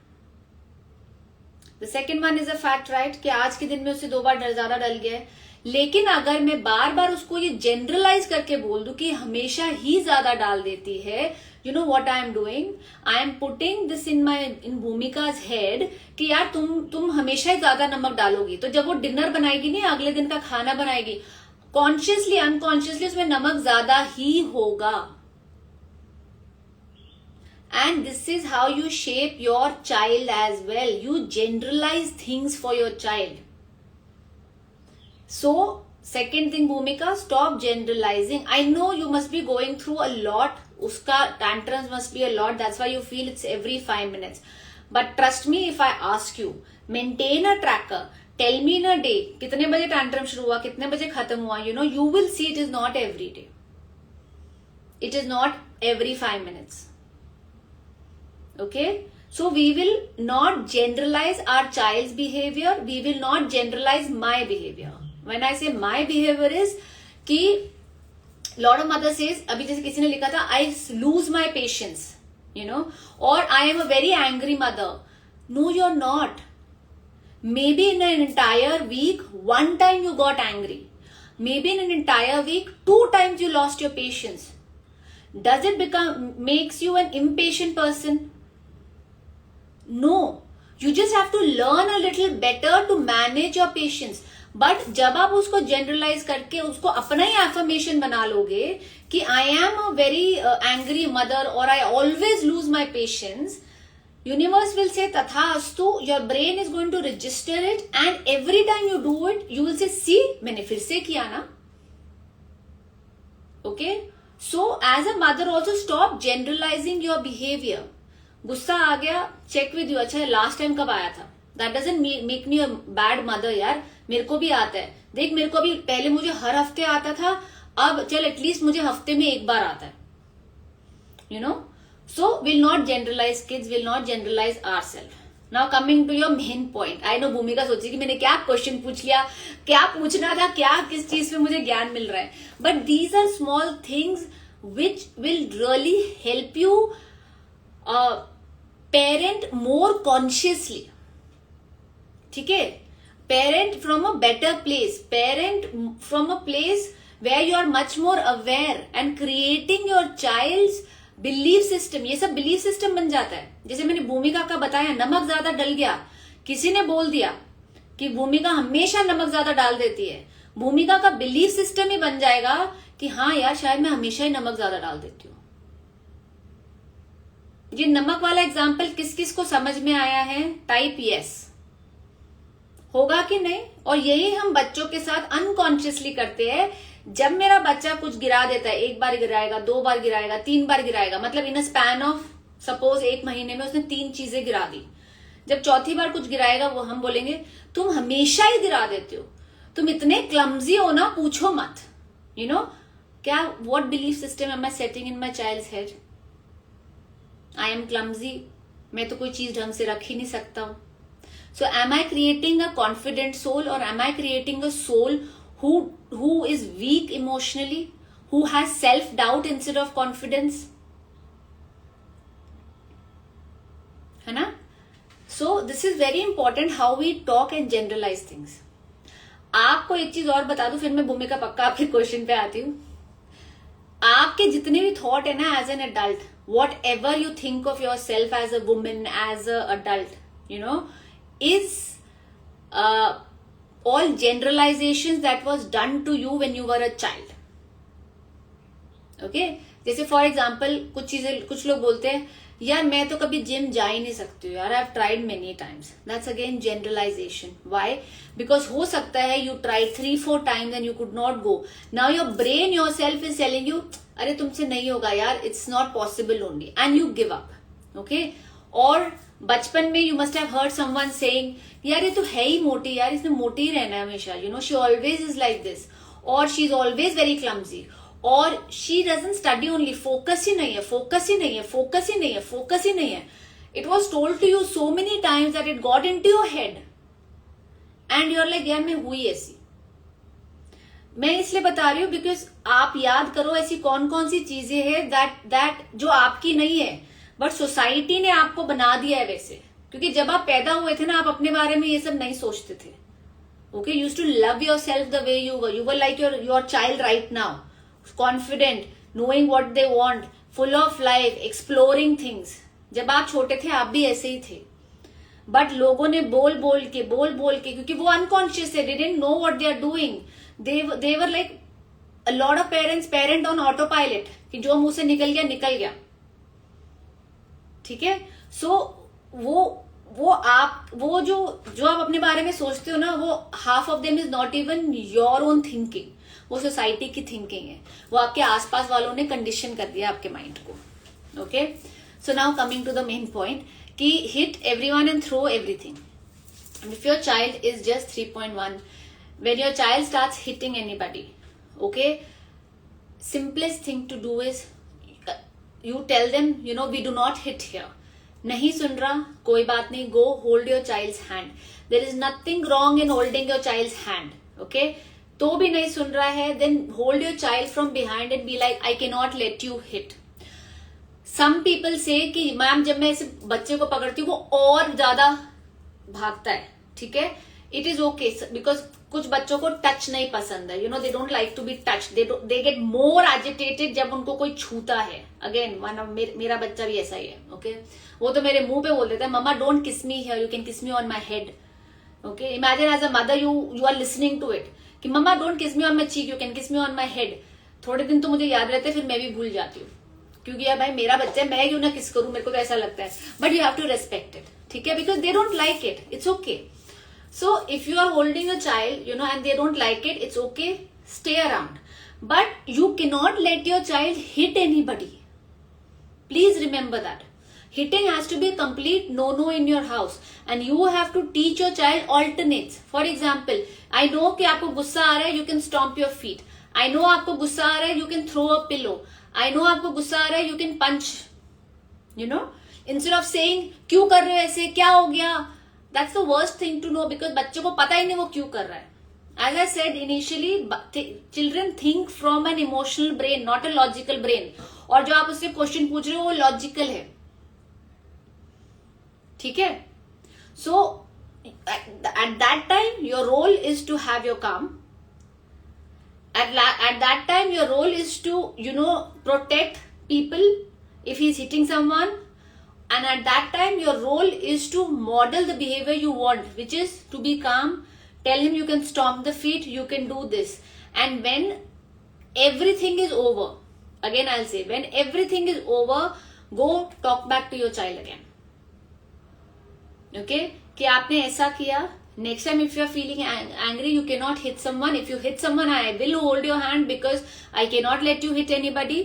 The second one is a fact, right, कि आज के दिन में उससे 2 बार ज्यादा डल गया है। लेकिन अगर मैं बार बार उसको ये जनरलाइज करके बोल दूं कि हमेशा ही ज्यादा डाल देती है, you know what I am doing, I am putting this in भूमिकाज हेड कि यार तुम हमेशा ही ज्यादा नमक डालोगी, तो जब वो डिनर बनाएगी नहीं, अगले दिन का खाना बनाएगी, कॉन्शियसली अनकॉन्शियसली उसमें नमक ज्यादा ही होगा। And this is how you shape your child as well. You generalize things for your child. So, second thing, Bhumika, stop generalizing. I know you must be going through a lot. Uska tantrums must be a lot. That's why you feel it's every 5 minutes. But trust me, if I ask you, maintain a tracker. Tell me in a day, कितने बजे tantrum शुरू हुआ, कितने बजे खत्म हुआ, you know, you will see it is not every day. It is not every 5 minutes. Okay? So we will not generalize our child's behavior. We will not generalize my behavior. When I say my behavior is कि lot of mother says, अभी जैसे किसी ने लिखा था, I lose my patience, you know, or I am a very angry mother. No, you're not. Maybe in an entire week, one time you got angry. Maybe in an entire week, 2 times you lost your patience. Does it makes you an impatient person? No. You just have to learn a little better to manage your patience. But जब आप उसको generalize करके उसको अपना ही affirmation बना लोगे कि I am a very angry mother or I always lose my patience, universe will say tatha astu, your brain is going to register it, and every time you do it you will say see मैंने फिर से किया ना. Okay, so as a mother also stop generalizing your behavior. गुस्सा आ गया, check with you, अच्छा last time कब आया था, that doesn't make me a bad mother यार, मेरे को भी आता है, देख मेरे को भी पहले मुझे हर हफ्ते आता था, अब चल एटलीस्ट मुझे हफ्ते में 1 बार आता है, you know. So we'll not generalize kids, we'll not generalize ourselves. Now coming to your main point, I know भूमिका सोची कि मैंने क्या क्वेश्चन पूछ लिया, क्या पूछना था, क्या किस चीज पे मुझे ज्ञान मिल रहा है, but these are small things which will really help you parent more consciously. ठीक है, parent from a better place, parent from a place where you are much more aware and creating your child's belief system. ये सब belief system बन जाता है. जैसे मैंने भूमिका का बताया, नमक ज्यादा डल गया, किसी ने बोल दिया कि भूमिका हमेशा नमक ज्यादा डाल देती है, भूमिका का बिलीफ सिस्टम ही बन जाएगा कि हाँ यार शायद मैं हमेशा ही नमक ज्यादा डाल देती हूँ. ये नमक वाला एग्जाम्पल किस किस को समझ में आया है? Type yes. होगा कि नहीं? और यही हम बच्चों के साथ अनकॉन्शियसली करते हैं. जब मेरा बच्चा कुछ गिरा देता है, 1 बार गिराएगा, 2 बार गिराएगा, 3 बार गिराएगा, मतलब इन अ स्पैन ऑफ सपोज 1 महीने में उसने 3 चीजें गिरा दी. जब चौथी बार कुछ गिराएगा वो हम बोलेंगे तुम हमेशा ही गिरा देते हो, तुम इतने क्लमजी हो ना, पूछो मत. यू नो क्या, what belief system am I setting in my child's head? I am clumsy, मैं तो कोई चीज ढंग से रख ही नहीं सकता हूं. So am I creating a confident soul, or am I creating a soul who is weak emotionally, who has self-doubt instead of confidence? है ना? So this is very important how we talk and generalize things. आपको एक चीज और बता दूं, फिर मैं भूमिका पक्का आपके क्वेश्चन पे आती हूँ. आपके जितने भी थॉट है ना as an adult, whatever you think of yourself as a women, as an adult, you know, is all generalizations that was done to you when you were a child. Okay, जैसे for example कुछ चीजें, कुछ लोग बोलते हैं यार मैं तो कभी जिम जा ही नहीं सकती हूँ यार, I have tried many times. That's again generalization. Why? Because हो सकता है you tried 3-4 times and you could not go. Now your brain yourself is telling you अरे तुमसे नहीं होगा यार, it's not possible only, and you give up. Okay. और बचपन में you must have heard someone saying यार ये तो है ही मोटी यार, इसने मोटी ही रहना है हमेशा, you know she always is like this, और she is always very clumsy, और she doesn't study only, focus ही नहीं है, फोकस ही नहीं है, फोकस ही नहीं है, फोकस ही नहीं है. It was told to you so many times that it got into your head and you're like यार मैं हुई ऐसी. मैं इसलिए बता रही हूं बिकॉज आप याद करो ऐसी कौन कौन सी चीजें हैं दैट जो आपकी नहीं है बट सोसाइटी ने आपको बना दिया है वैसे. क्योंकि जब आप पैदा हुए थे ना, आप अपने बारे में ये सब नहीं सोचते थे. Okay, used to love yourself the way you were like your child right now, confident, knowing what they want, full of life, exploring things. जब आप छोटे थे आप भी ऐसे ही थे, बट लोगों ने बोल बोल के क्योंकि वो अनकॉन्शियस है, they didn't know what they are doing, they were like a lot of parent on autopilot कि जो मुंह से निकल गया. ठीक है. सो वो जो आप अपने बारे में सोचते हो ना, वो half of them is not even your own thinking, वो सोसाइटी की थिंकिंग है, वो आपके आसपास वालों ने कंडीशन कर दिया आपके माइंड को. Okay. So now coming to the main point कि hit everyone and throw everything. If your child is just 3.1, when your child starts hitting anybody, okay, simplest thing to do is you tell them, you know, we do not hit here. नहीं सुन रहा, कोई बात नहीं, go hold your child's hand. There is nothing wrong in holding your child's hand. Okay. तो भी नहीं सुन रहा है, then hold your child from behind and be like, I cannot let you hit. Some people say कि ma'am जब मैं इस बच्चे को पकड़ती हूँ वो और ज्यादा भागता है. ठीक है. It is okay because कुछ बच्चों को टच नहीं पसंद है, you know, they don't like to be touch, they get more agitated जब उनको कोई छूता है. अगेन मेरा बच्चा भी ऐसा ही है. ओके. वो तो मेरे मुंह पे बोल देता है मम्मा don't kiss me here, you can kiss me on my head. Okay. Imagine as a mother you are listening to it कि mamma don't kiss me on my cheek, you can kiss me on my head. थोड़े दिन तो मुझे याद रहते, फिर मैं भी भूल जाती हूँ क्योंकि यार भाई मेरा बच्चा है, मैं क्यों ना किस करूं, मेरे को तो ऐसा लगता है. But you have to respect it. ठीक है. Because they don't like it, it's okay. So if you are holding a child, you know, and they don't like it, it's okay, stay around. But you cannot let your child hit anybody. Please remember that. Hitting has to be a complete no-no in your house. And you have to teach your child alternates. For example, I know कि आपको गुस्सा आ रहा है, you can stomp your feet. I know आपको गुस्सा आ रहा है, you can throw a pillow. I know आपको गुस्सा आ रहा है, you can punch. You know? Instead of saying, क्यों कर रहे हो ऐसे, क्या हो गया? That's the worst thing to know because बच्चों को पता ही नहीं वो क्यों कर रहा है. As I said initially, children think from an emotional brain, not a logical brain. और जो आप उससे क्वेश्चन पूछ रहे हो वो लॉजिकल है. ठीक है. So at that time your role is to have your calm. At that time your role is to, you know, protect people if he's hitting someone. And at that time, your role is to model the behavior you want, which is to be calm. Tell him you can stomp the feet, you can do this. And when everything is over, again I'll say, when everything is over, go talk back to your child again. Okay? कि आपने ऐसा किया. Next time if you are feeling angry, you cannot hit someone. If you hit someone, I will hold your hand because I cannot let you hit anybody.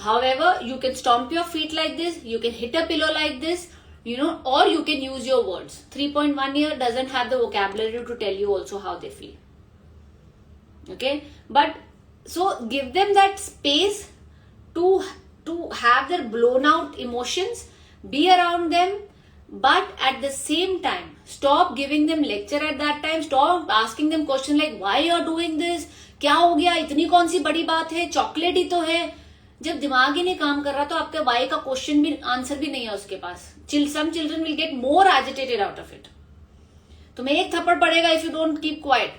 However, you can stomp your feet like this, you can hit a pillow like this, you know, or you can use your words. 3.1 year doesn't have the vocabulary to tell you also how they feel. Okay. But so give them that space to have their blown out emotions, be around them, but at the same time stop giving them lecture at that time. Stop asking them questions like why you are doing this, क्या हो गया, इतनी कौन सी बड़ी बात है, chocolate ही तो है. जब दिमाग ही नहीं काम कर रहा तो आपके वाई का क्वेश्चन भी आंसर भी नहीं है उसके पास. Some children will get more agitated out of it. तुम्हें एक थप्पड़ पड़ेगा if you don't keep quiet.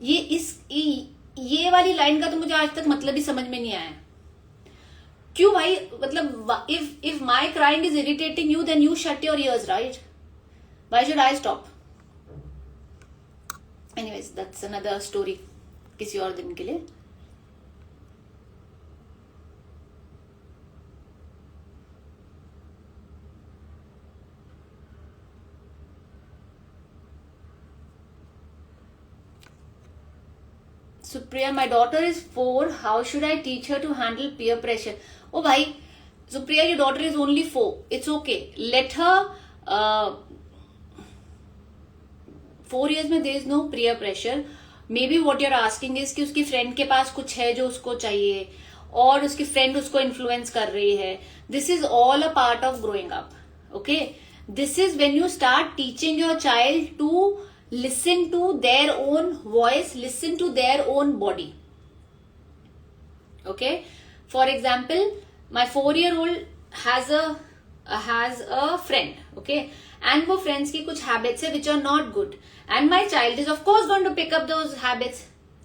ये वाली लाइन का तो मुझे आज तक मतलब ही समझ में नहीं आया. क्यों भाई, मतलब if my crying is irritating you then you shut your ears, right? Why should I stop? Anyways that's another story, किसी और दिन के लिए. Supriya, my daughter is 4. How should I teach her to handle peer pressure? Oh, bhai, Supriya, your daughter is only 4. It's okay. Let her. 4 years में there is no peer pressure. Maybe what you're asking is कि उसकी friend के पास कुछ है जो उसको चाहिए और उसकी फ्रेंड उसको इन्फ्लुएंस कर रही है. This is all a part of growing up. Okay? This is when you start teaching your child to listen to their own voice, listen to their own body. Okay? For example, my 4-year-old has a friend. Okay? And वो friends की कुछ habits है which are not good. And my child is of course going to pick up those habits,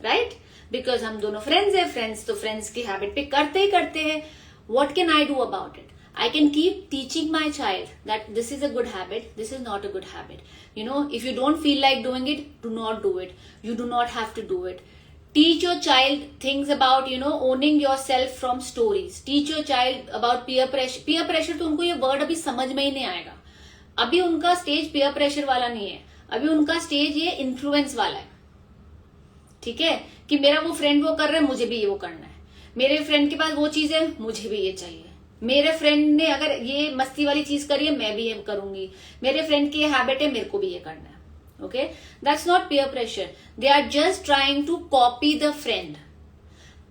right? Because हम दोनों friends हैं, friends तो friends की habit pick करते ही करते हैं. What can I do about it? I can keep teaching my child that this is a good habit, this is not a good habit. You know, if you don't feel like doing it, do not do it. You do not have to do it. Teach your child things about, you know, owning yourself from stories. Teach your child about peer pressure. Peer pressure तो उनको ये word अभी समझ में ही नहीं आएगा. अभी उनका स्टेज peer pressure वाला नहीं है. अभी उनका स्टेज ये इन्फ्लुएंस वाला है. ठीक है, कि मेरा वो फ्रेंड वो कर रहा है, मुझे भी ये वो करना है. मेरे फ्रेंड के पास वो चीज है, मुझे भी ये चाहिए. मेरे फ्रेंड ने अगर ये मस्ती वाली चीज करी है, मैं भी ये करूंगी. मेरे फ्रेंड की ये हैबिट है, मेरे को भी ये करना है. Okay, that's not peer pressure. They are just trying to copy the friend.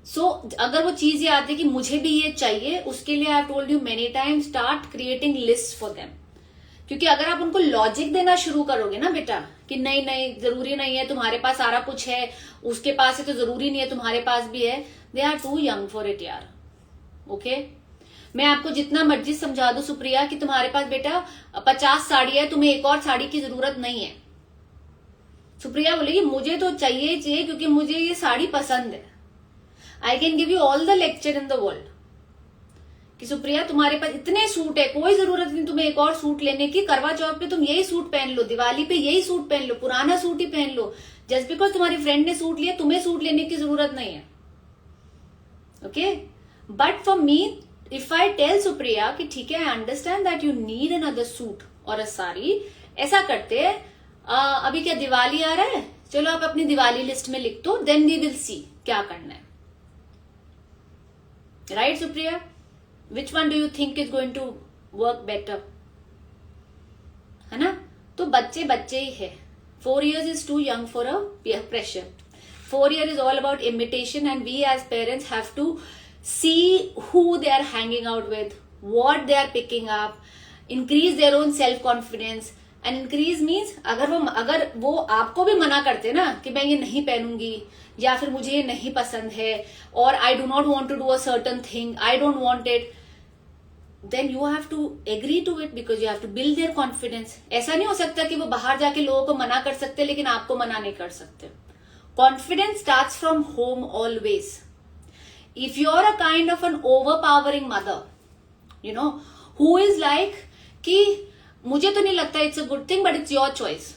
So अगर वो चीज ये आती है कि मुझे भी ये चाहिए, उसके लिए I have told you many time, start creating list for them. क्योंकि अगर आप उनको लॉजिक देना शुरू करोगे ना बेटा, कि नहीं नहीं जरूरी नहीं है, तुम्हारे पास सारा कुछ है, उसके पास है तो जरूरी नहीं है तुम्हारे पास भी है. They are too young for it यार. ओके, मैं आपको जितना मर्जी समझा दूं सुप्रिया कि तुम्हारे पास बेटा 50 साड़ी है, तुम्हें एक और साड़ी की जरूरत नहीं है. सुप्रिया बोलेगी मुझे तो चाहिए क्योंकि मुझे ये साड़ी पसंद है. I can give you all the lecture in the world कि सुप्रिया तुम्हारे पास इतने सूट है, कोई जरूरत नहीं तुम्हें एक और सूट लेने की. करवा चौथ पे तुम यही सूट पहन लो, दिवाली पे यही सूट पहन लो, पुराना सूट ही पहन लो. जस्ट बिकॉज तुम्हारी फ्रेंड ने सूट लिया, तुम्हें सूट लेने की जरूरत नहीं है. Okay, but for me if I tell Supriya कि ठीक है, I understand that you need another suit और अ साड़ी, ऐसा करते हैं, अभी क्या दिवाली आ रहा है, चलो आप अपनी दिवाली लिस्ट में लिख दो, देन वी विल सी क्या करना है. Right Supriya, which one do you think is going to work better? है ना? तो बच्चे बच्चे ही है. 4 years is too young for a peer pressure. 4 years is all about imitation, and we as parents have to see who they are hanging out with, what they are picking up, increase their own self confidence. And increase means अगर वो आपको भी मना करते ना कि मैं ये नहीं पहनूंगी, या फिर मुझे ये नहीं पसंद है, और I do not want to do a certain thing, I don't want it, then you have to agree to it because you have to build their confidence. ऐसा नहीं हो सकता कि वो बाहर जाके लोगों को मना कर सकते लेकिन आपको मना नहीं कर सकते. Confidence starts from home always. If you are a kind of an overpowering mother, you know, who is like कि मुझे तो नहीं लगता it's a good thing but it's your choice,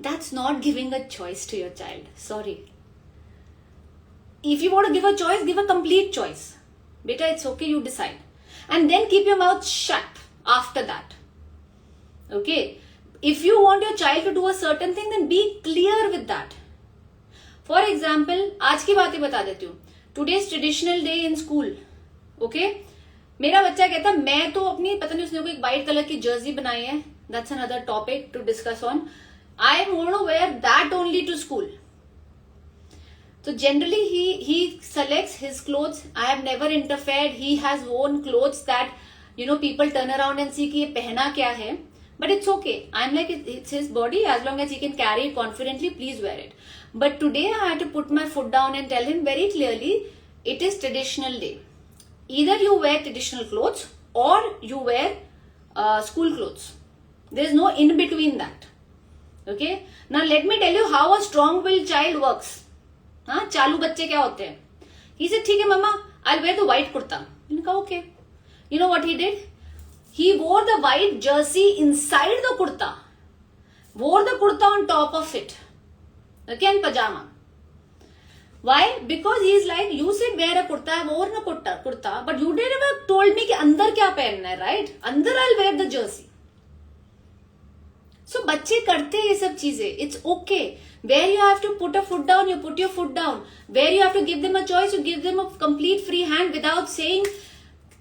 that's not giving a choice to your child. Sorry. If you want to give a choice, give a complete choice. Beta, it's okay, you decide. And then keep your mouth shut after that. Okay? If you want your child to do a certain thing, then be clear with that. For example, आज की बात ही बता देती हूँ. Today's traditional day in school. Okay? मेरा बच्चा कहता मैं तो अपनी, पता नहीं उसने कोई एक व्हाइट कलर की जर्सी बनाई है. That's another topic to discuss on. I am going to wear that only to school. So generally he selects his clothes. I have never interfered. He has worn clothes that, you know, people turn around and see कि ये पहना क्या है. But it's okay. I'm like, it's his body. As long as he can carry it confidently, please wear it. But today I had to put my foot down and tell him very clearly, it is traditional day. Either you wear traditional clothes or you wear school clothes. There is no in between that. Okay? Now let me tell you how a strong-willed child works. हाँ, चालू बच्चे क्या होते हैं? He said, ठीक है मम्मा, I'll wear the white kurta. मैंने कहा okay. You know what he did? He wore the white jersey inside the kurta. Wore the kurta on top of it. Okay, and pajama. Why? Because he is like, you said wear a kurta, I've worn a kurta, but you never told me कि अंदर क्या पहनना है, right? अंदर I'll wear the jersey. सो बच्चे करते हैं ये सब चीजें, it's okay. Where you have to put a foot down, you put your foot down. Where you have to give them a choice, you give them a complete free hand without saying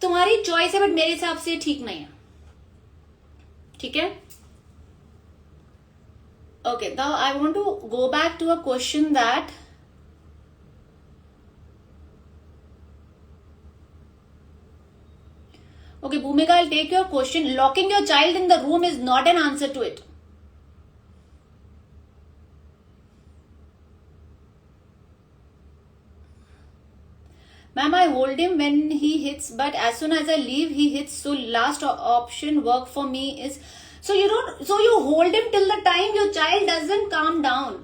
तुम्हारी choice है but मेरे हिसाब से ठीक नहीं है. ठीक है. Okay, now I want to go back to a question that okay, Bhumika, I'll take your question. Locking your child in the room is not an answer to it. Ma'am, I hold him when he hits, but as soon as I leave, he hits. So last option work for me is, so you hold him till the time your child doesn't calm down.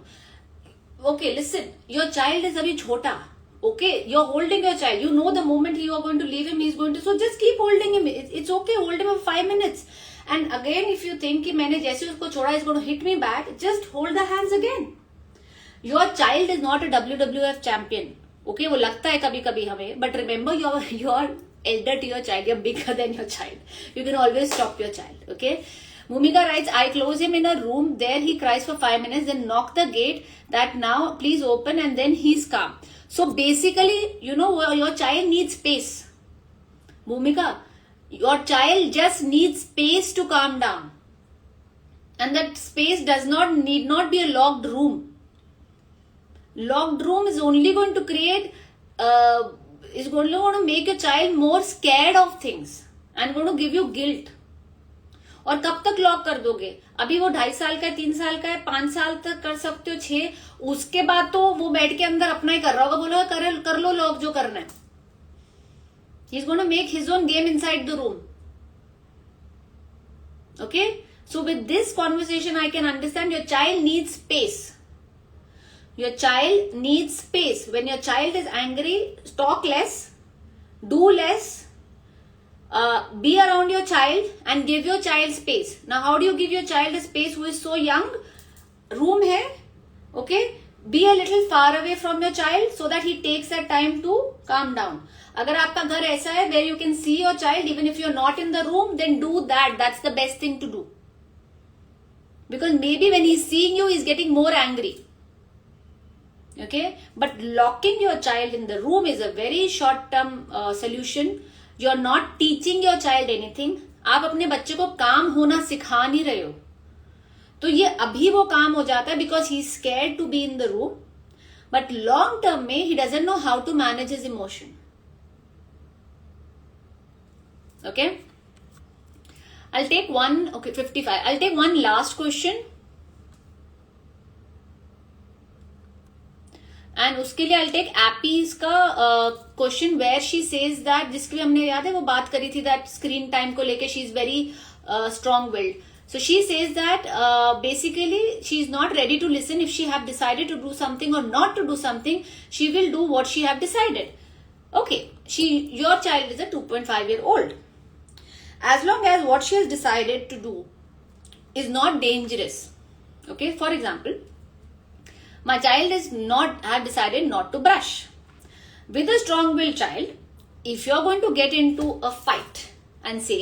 Okay, listen, your child is abhi chhota. Okay, you're holding your child. You know the moment you are going to leave him, he's going to, so just keep holding him. It's okay, hold him for 5 minutes. And again, if you think कि मैंने जैसे उसको छोड़ा, he's going to hit me back, just hold the hands again. Your child is not a WWF champion. Okay, वो लगता है कभी कभी हमें, but remember you're elder to your child, you're bigger than your child. You can always stop your child. Okay. Bhumika writes, I close him in a room, there he cries for 5 minutes, then knock the gate that now please open, and then he's calm. So basically, you know, your child needs space. Bhumika, your child just needs space to calm down. And that space need not be a locked room. Locked room is only going to create, is only going to make your child more scared of things and going to give you guilt. और कब तक lock कर दोगे? अभी वो 2.5 साल का है, 3 साल का है, 5 साल तक कर सकते हो, 6, उसके बाद तो वो बैठ के अंदर अपना ही कर रहा होगा, बोलो कर लो लॉक जो करना है. He's going to make his own game inside the room. Okay, so with this conversation I can understand your child needs space. Your child needs space. When your child is angry, talk less, do less, be around your child and give your child space. Now how do you give your child a space who is so young? Room hai, okay, be a little far away from your child so that he takes that time to calm down. अगर आपका घर ऐसा है where you can see your child even if you're not in the room, then do that. That's the best thing to do. Because maybe when he's seeing you, he's getting more angry. Okay, but locking your child in the room is a very short-term solution. You're not teaching your child anything. आप अपने बच्चे को काम होना सिखा नहीं रहे हो. तो ये अभी वो काम हो जाता है because he's scared to be in the room. But long term में he doesn't know how to manage his emotion. Okay, I'll take one. Okay, 55. I'll take one last question. And उसके लिए I'll take Appy's का question where she says that, जिसके लिए हमने याद है वो बात करी थी दैट स्क्रीन टाइम को लेके she is very strong willed. So she says that basically she is not ready to listen. If she have decided to do something or not to do something, she will do what she have decided. Okay, your child is a 2.5-year-old. As long as what she has decided to do is not dangerous. Okay, for example, my child have decided not to brush. With a strong-willed child, if you're going to get into a fight and say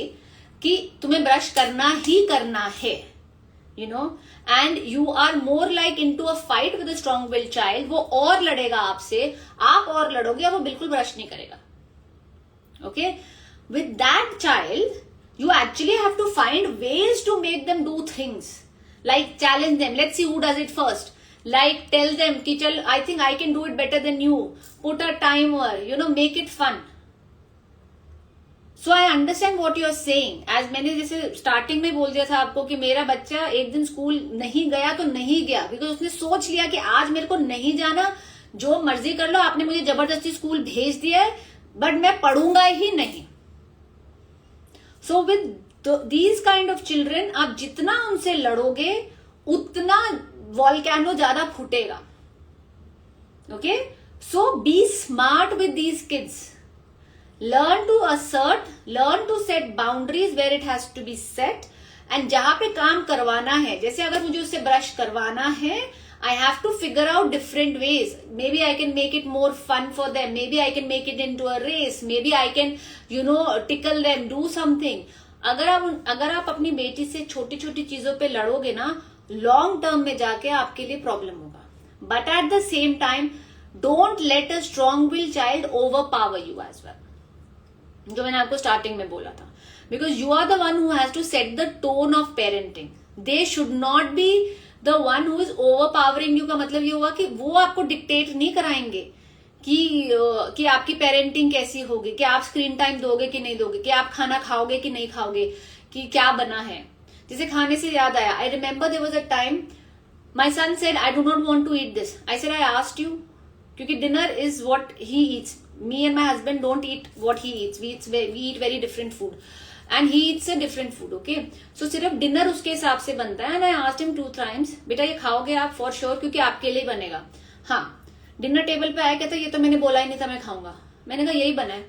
कि तुम्हें brush करना ही करना है, you know, and you are more like into a fight with a strong-willed child, वो और लड़ेगा आपसे, आप और लड़ोगे, वो बिल्कुल brush नहीं करेगा. Okay, with that child, you actually have to find ways to make them do things. Like challenge them. Let's see who does it first. Like tell them, Kichal, I think I can do it better than you. Put a timer, you know, make it fun. So I understand what you are saying. As मैंने जैसे starting में बोल दिया था आपको कि मेरा बच्चा एक दिन स्कूल नहीं गया तो नहीं गया, because उसने सोच लिया कि आज मेरे को नहीं जाना, जो मर्जी कर लो, आपने मुझे जबरदस्ती स्कूल भेज दिया है, बट मैं पढ़ूंगा ही नहीं. So with these kind of children, आप जितना उनसे लड़ोगे उतना volcano ज्यादा फूटेगा. Okay, so be smart with these kids. Learn to assert, learn to set boundaries where it has to be set. And जहां पे काम करवाना है, जैसे अगर मुझे उससे ब्रश करवाना है, I have to figure out different ways. Maybe I can make it more fun for them. Maybe I can make it into a race. Maybe I can, you know, tickle them, do something. अगर आप अपनी बेटी से छोटी छोटी चीजों पे लड़ोगे ना, लॉन्ग टर्म में जाके आपके लिए प्रॉब्लम होगा. But at the same time don't let a strong will child overpower you as well, जो मैंने आपको स्टार्टिंग में बोला था. Because you are the one who has to set the tone of parenting. They should not be the one who is overpowering you. का मतलब ये हुआ कि वो आपको डिक्टेट नहीं कराएंगे कि आपकी पेरेंटिंग कैसी होगी, कि आप स्क्रीन टाइम दोगे कि नहीं दोगे, कि आप खाना खाओगे कि नहीं खाओगे, कि क्या बना है. जैसे खाने से याद आया, I remember there was a time my son said I do not want to eat this. I said I asked you, क्योंकि dinner is what he eats. Me and my husband don't eat what he eats. We eat very different food, and he eats a different food. Okay, so सिर्फ dinner उसके हिसाब से बनता है. And I asked him 2 times, बेटा ये खाओगे आप फॉर श्योर, क्योंकि आपके लिए बनेगा. हाँ, डिनर टेबल पे आया, कहता ये तो मैंने बोला ही नहीं था मैं खाऊंगा. मैंने कहा यही बना है.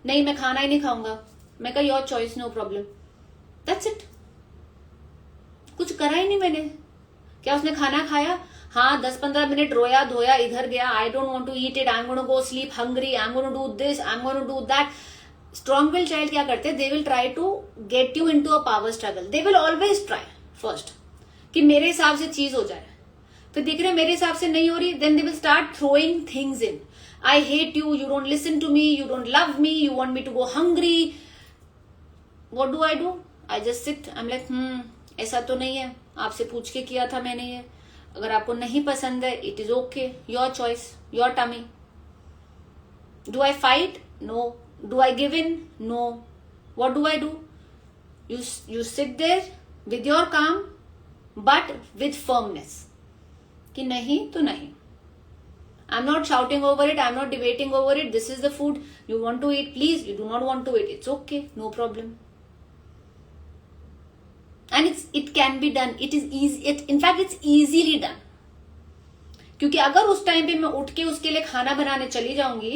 नहीं, मैं खाना ही नहीं खाऊंगा. मैं कहा your choice, no problem. That's it. कुछ करा ही नहीं मैंने. क्या उसने खाना खाया? हाँ, 10-15 मिनट रोया धोया, इधर गया. I don't want to eat it, I am gonna go sleep hungry, I am gonna do this, I am gonna do that. Strong will child क्या करते हैं? They will try to get you into a power struggle. They will always try first कि मेरे हिसाब से चीज हो जाए. फिर देख रहे मेरे हिसाब से नहीं हो रही, then they will start throwing things in. I hate you, you don't listen to me, you don't love me, you want me to go hungry. What do? I just sit. I am like ऐसा तो नहीं है, आपसे पूछ के किया था मैंने ये. अगर आपको नहीं पसंद है, it is okay, your choice, your tummy. Do I fight? No. Do I give in? No. What do I do? You sit there with your calm but with firmness कि नहीं तो नहीं. I am not shouting over it, I am not debating over it. This is the food you want to eat, please. You do not want to eat, it's okay, no problem. And it can be done. It is easy. In fact, it's easily done. क्योंकि अगर उस time पे मैं उठ के उसके लिए खाना बनाने चली जाऊंगी,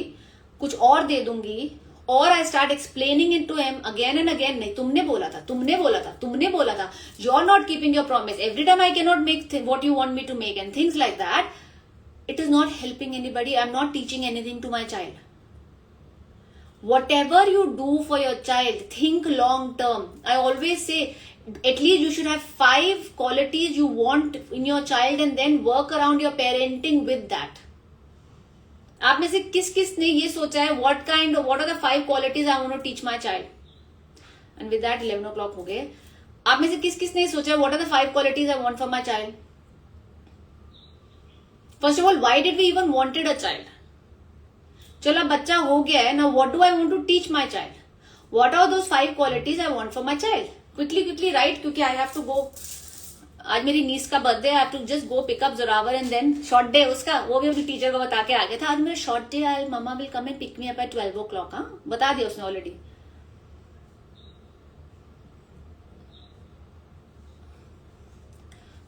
कुछ और दे दूंगी, और I start explaining it to him again and again, नहीं तुमने बोला था, तुमने बोला था, तुमने बोला था, you are not keeping your promise, every time I can not make what you want me to make, and things like that. It is not helping anybody. I am not teaching anything to my child. Whatever you do for your child, think long term. I always say, at least you should have 5 qualities you want in your child, and then work around your parenting with that. आप में से किस किस ने ये सोचा है, what are the 5 qualities I want to teach my child? And with that 11 o'clock हो गए. आप में से किस किस ने सोचा है, what are the 5 qualities I want for my child? First of all, why did we even wanted a child? चलो बच्चा हो गया है ना, what do I want to teach my child? What are those 5 qualities I want for my child? Quickly right, क्योंकि I have to go. आज मेरी niece का birthday, I have to just go pick up Zorawar, and then short day उसका, वो भी अपनी teacher को बता के आ गया था, आज मेरा short day, I mama will come and pick me up at 12 o'clock. हाँ, बता दिया उसने ऑलरेडी.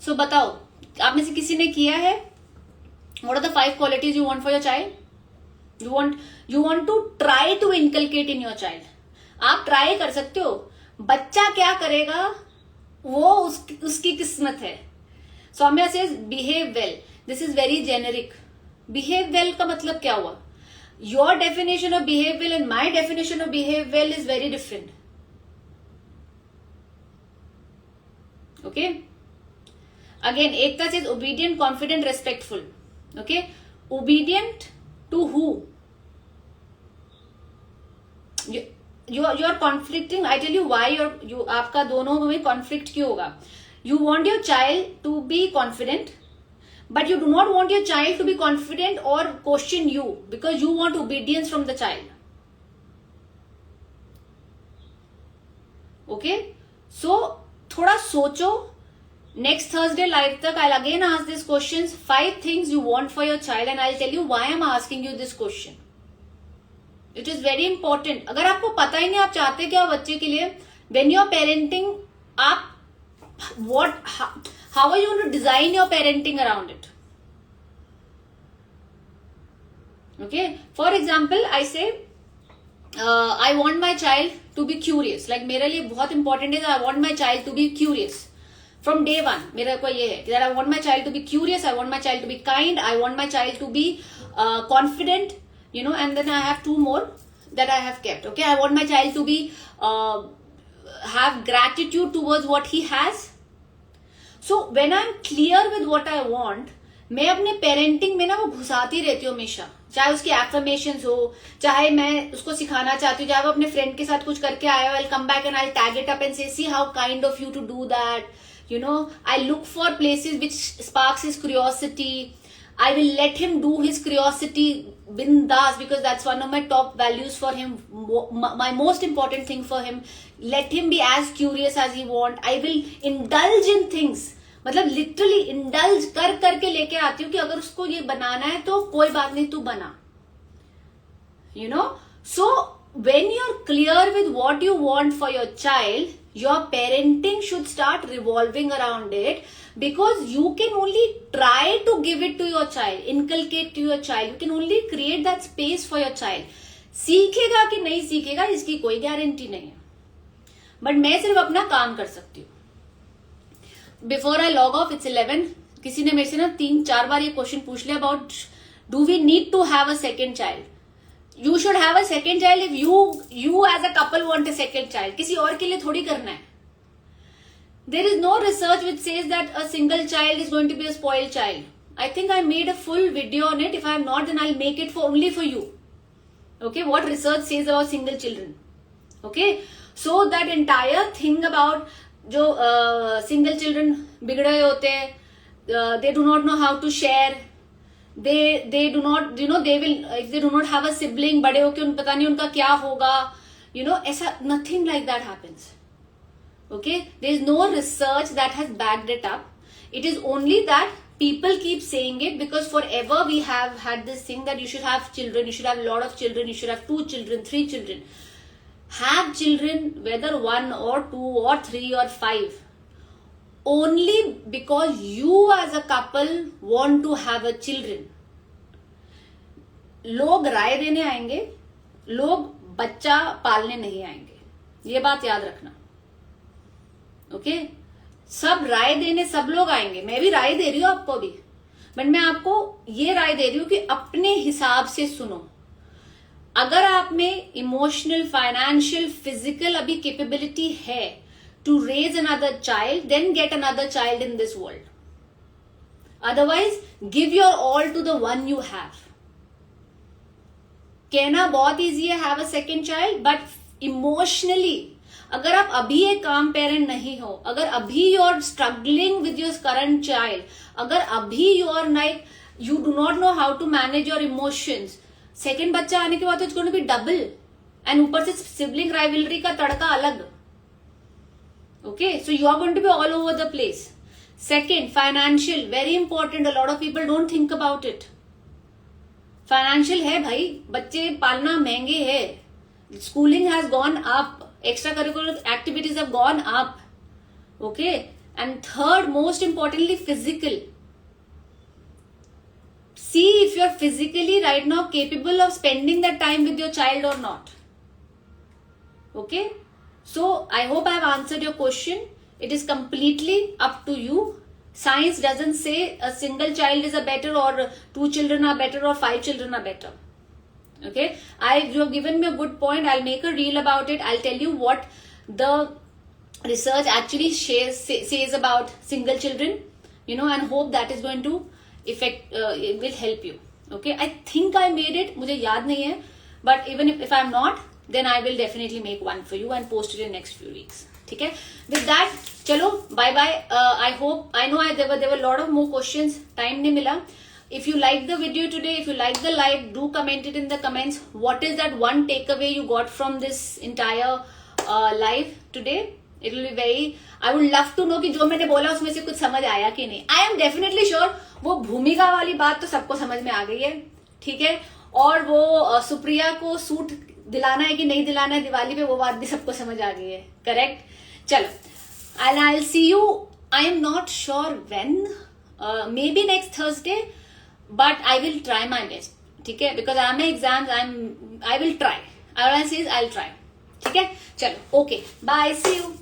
सो बताओ, आप में से किसी ने किया है? What are the 5 qualities you want for your child? You want to try to inculcate in your child. आप ट्राई कर सकते हो. बच्चा क्या करेगा वो उसकी किस्मत है. Saumya says behave well. This is very generic. Behave well का मतलब क्या हुआ? Your definition of behave well and my definition of behave well is very different. Okay? Again, Ekta says obedient, confident, respectful. Okay? Obedient to who? You are conflicting. I tell you why you आपका दोनों में conflict क्यों होगा? You want your child to be confident, but you do not want your child to be confident or question you, because you want obedience from the child. Okay? So थोड़ा सोचो. Next Thursday live तक I'll again ask these questions. 5 things you want for your child, and I'll tell you why I'm asking you this question. It is very important. अगर आपको पता ही नहीं आप चाहते क्या बच्चे के लिए, when you're parenting, how are you going to design your parenting around it? Okay? For example, I say, I want my child to be curious. Like मेरे लिए बहुत important है, I want my child to be curious. From day one, मेरा को ये है that I want my child to be curious, I want my child to be kind, I want my child to be confident, and then I have 2 more that I have kept. Okay, I want my child to be have gratitude towards what he has. So when I'm clear with what I want, मैं अपने parenting में ना वो घुसाती रहती हूँ हमेशा, चाहे उसकी एफर्मेशंस हो, चाहे मैं उसको सिखाना चाहती हूँ, चाहे वो अपने फ्रेंड के साथ कुछ करके आया, I will come back and I tag it up and say see how kind of you to do that, you know. I look for places which sparks his curiosity. I will let him do his curiosity bindas, because that's one of my top values for him, my most important thing for him. Let him be as curious as he want. I will indulge in things, मतलब literally indulge कर करके लेके आती हूँ कि अगर उसको ये बनाना है तो कोई बात नहीं, तू बना, you know. So when you're clear with what you want for your child, your parenting should start revolving around it, because you can only try to give it to your child, inculcate to your child. You can only create that space for your child. सीखेगा कि नहीं सीखेगा इसकी कोई guarantee नहीं है, but मैं सिर्फ अपना काम कर सकती हूँ. Before I log of, it's 11. किसी ने मेरे से ना 3-4 बार ये क्वेश्चन पूछ लिया about do we need to have a second child. You should have a second child if you as a couple want a second child. किसी और के लिए थोड़ी करना है. There is no research which says that a single child is going to be a spoiled child. I think I made a full video on it. If I am not, then I'll make it only for you. Okay, what research says about single children. Okay, so that entire thing about जो single children बिगड़े होते हैं, they do not know how to share. They do not, you know, they will, if they do not have a sibling, बड़े होके उन पता नहीं उनका क्या होगा, you know, ऐसा nothing like that happens. Okay, there is no research that has backed it up. It is only that people keep saying it because forever we have had this thing that you should have children, you should have a lot of children, you should have 2 children, 3 children. Have children, whether 1 or 2 or 3 or 5, only because you as a couple want to have a children. लोग राय देने आएंगे, लोग बच्चा पालने नहीं आएंगे, ये बात याद रखना. ओके, सब राय देने सब लोग आएंगे, मैं भी राय दे रही हूं आपको भी, बट मैं आपको ये राय दे रही हूं कि अपने हिसाब से सुनो. अगर आप में इमोशनल, फाइनेंशियल, फिजिकल अभी कैपेबिलिटी है to raise another child, then get another child in this world. Otherwise, give your all to the one you have. कहना बहुत easy है have a second child, but emotionally, अगर आप अभी एक काम पेरेंट नहीं हो, अगर अभी you are struggling with your current child, अगर अभी you are like you do not know how to manage your emotions, second बच्चा आने के बाद it's going to be double, and ऊपर से sibling rivalry का तड़का अलग. Okay, so you are going to be all over the place. Second, financial, very important. A lot of people don't think about it. Financial है भाई, बच्चे पालना महंगे है. Schooling has gone up. Extracurricular activities have gone up. Okay, and third, most importantly, physical. See if you are physically right now capable of spending that time with your child or not. Okay. So I hope I have answered your question. It is completely up to you. Science doesn't say a single child is a better, or 2 children are better, or 5 children are better. Okay, you have given me a good point. I'll make a reel about it. I'll tell you what the research actually says about single children, you know, and hope that is going to it will help you. Okay, I think I made it. मुझे याद नहीं है, but even if I'm not, then I will definitely make one for you and post it in next few weeks. ठीक है, with that चलो bye bye. I know there were a lot of more questions, time नहीं मिला. If you like the video today, if you like the live, do comment it in the comments. What is that one takeaway you got from this entire live today? It will be very, I would love to know कि जो मैंने बोला उसमें से कुछ समझ आया कि नहीं. I am definitely sure वो भूमिका वाली बात तो सबको समझ में आ गई है, ठीक है, और वो सुप्रिया को सूट दिलाना है कि नहीं दिलाना है दिवाली पे, वो बात भी सबको समझ आ गई है. करेक्ट. चलो, and I'll see you, I am not sure when, maybe next Thursday, but I will try my best. ठीक है, because I am exams, I will try. All I say is I'll try. ठीक है, चलो, okay, bye, see you.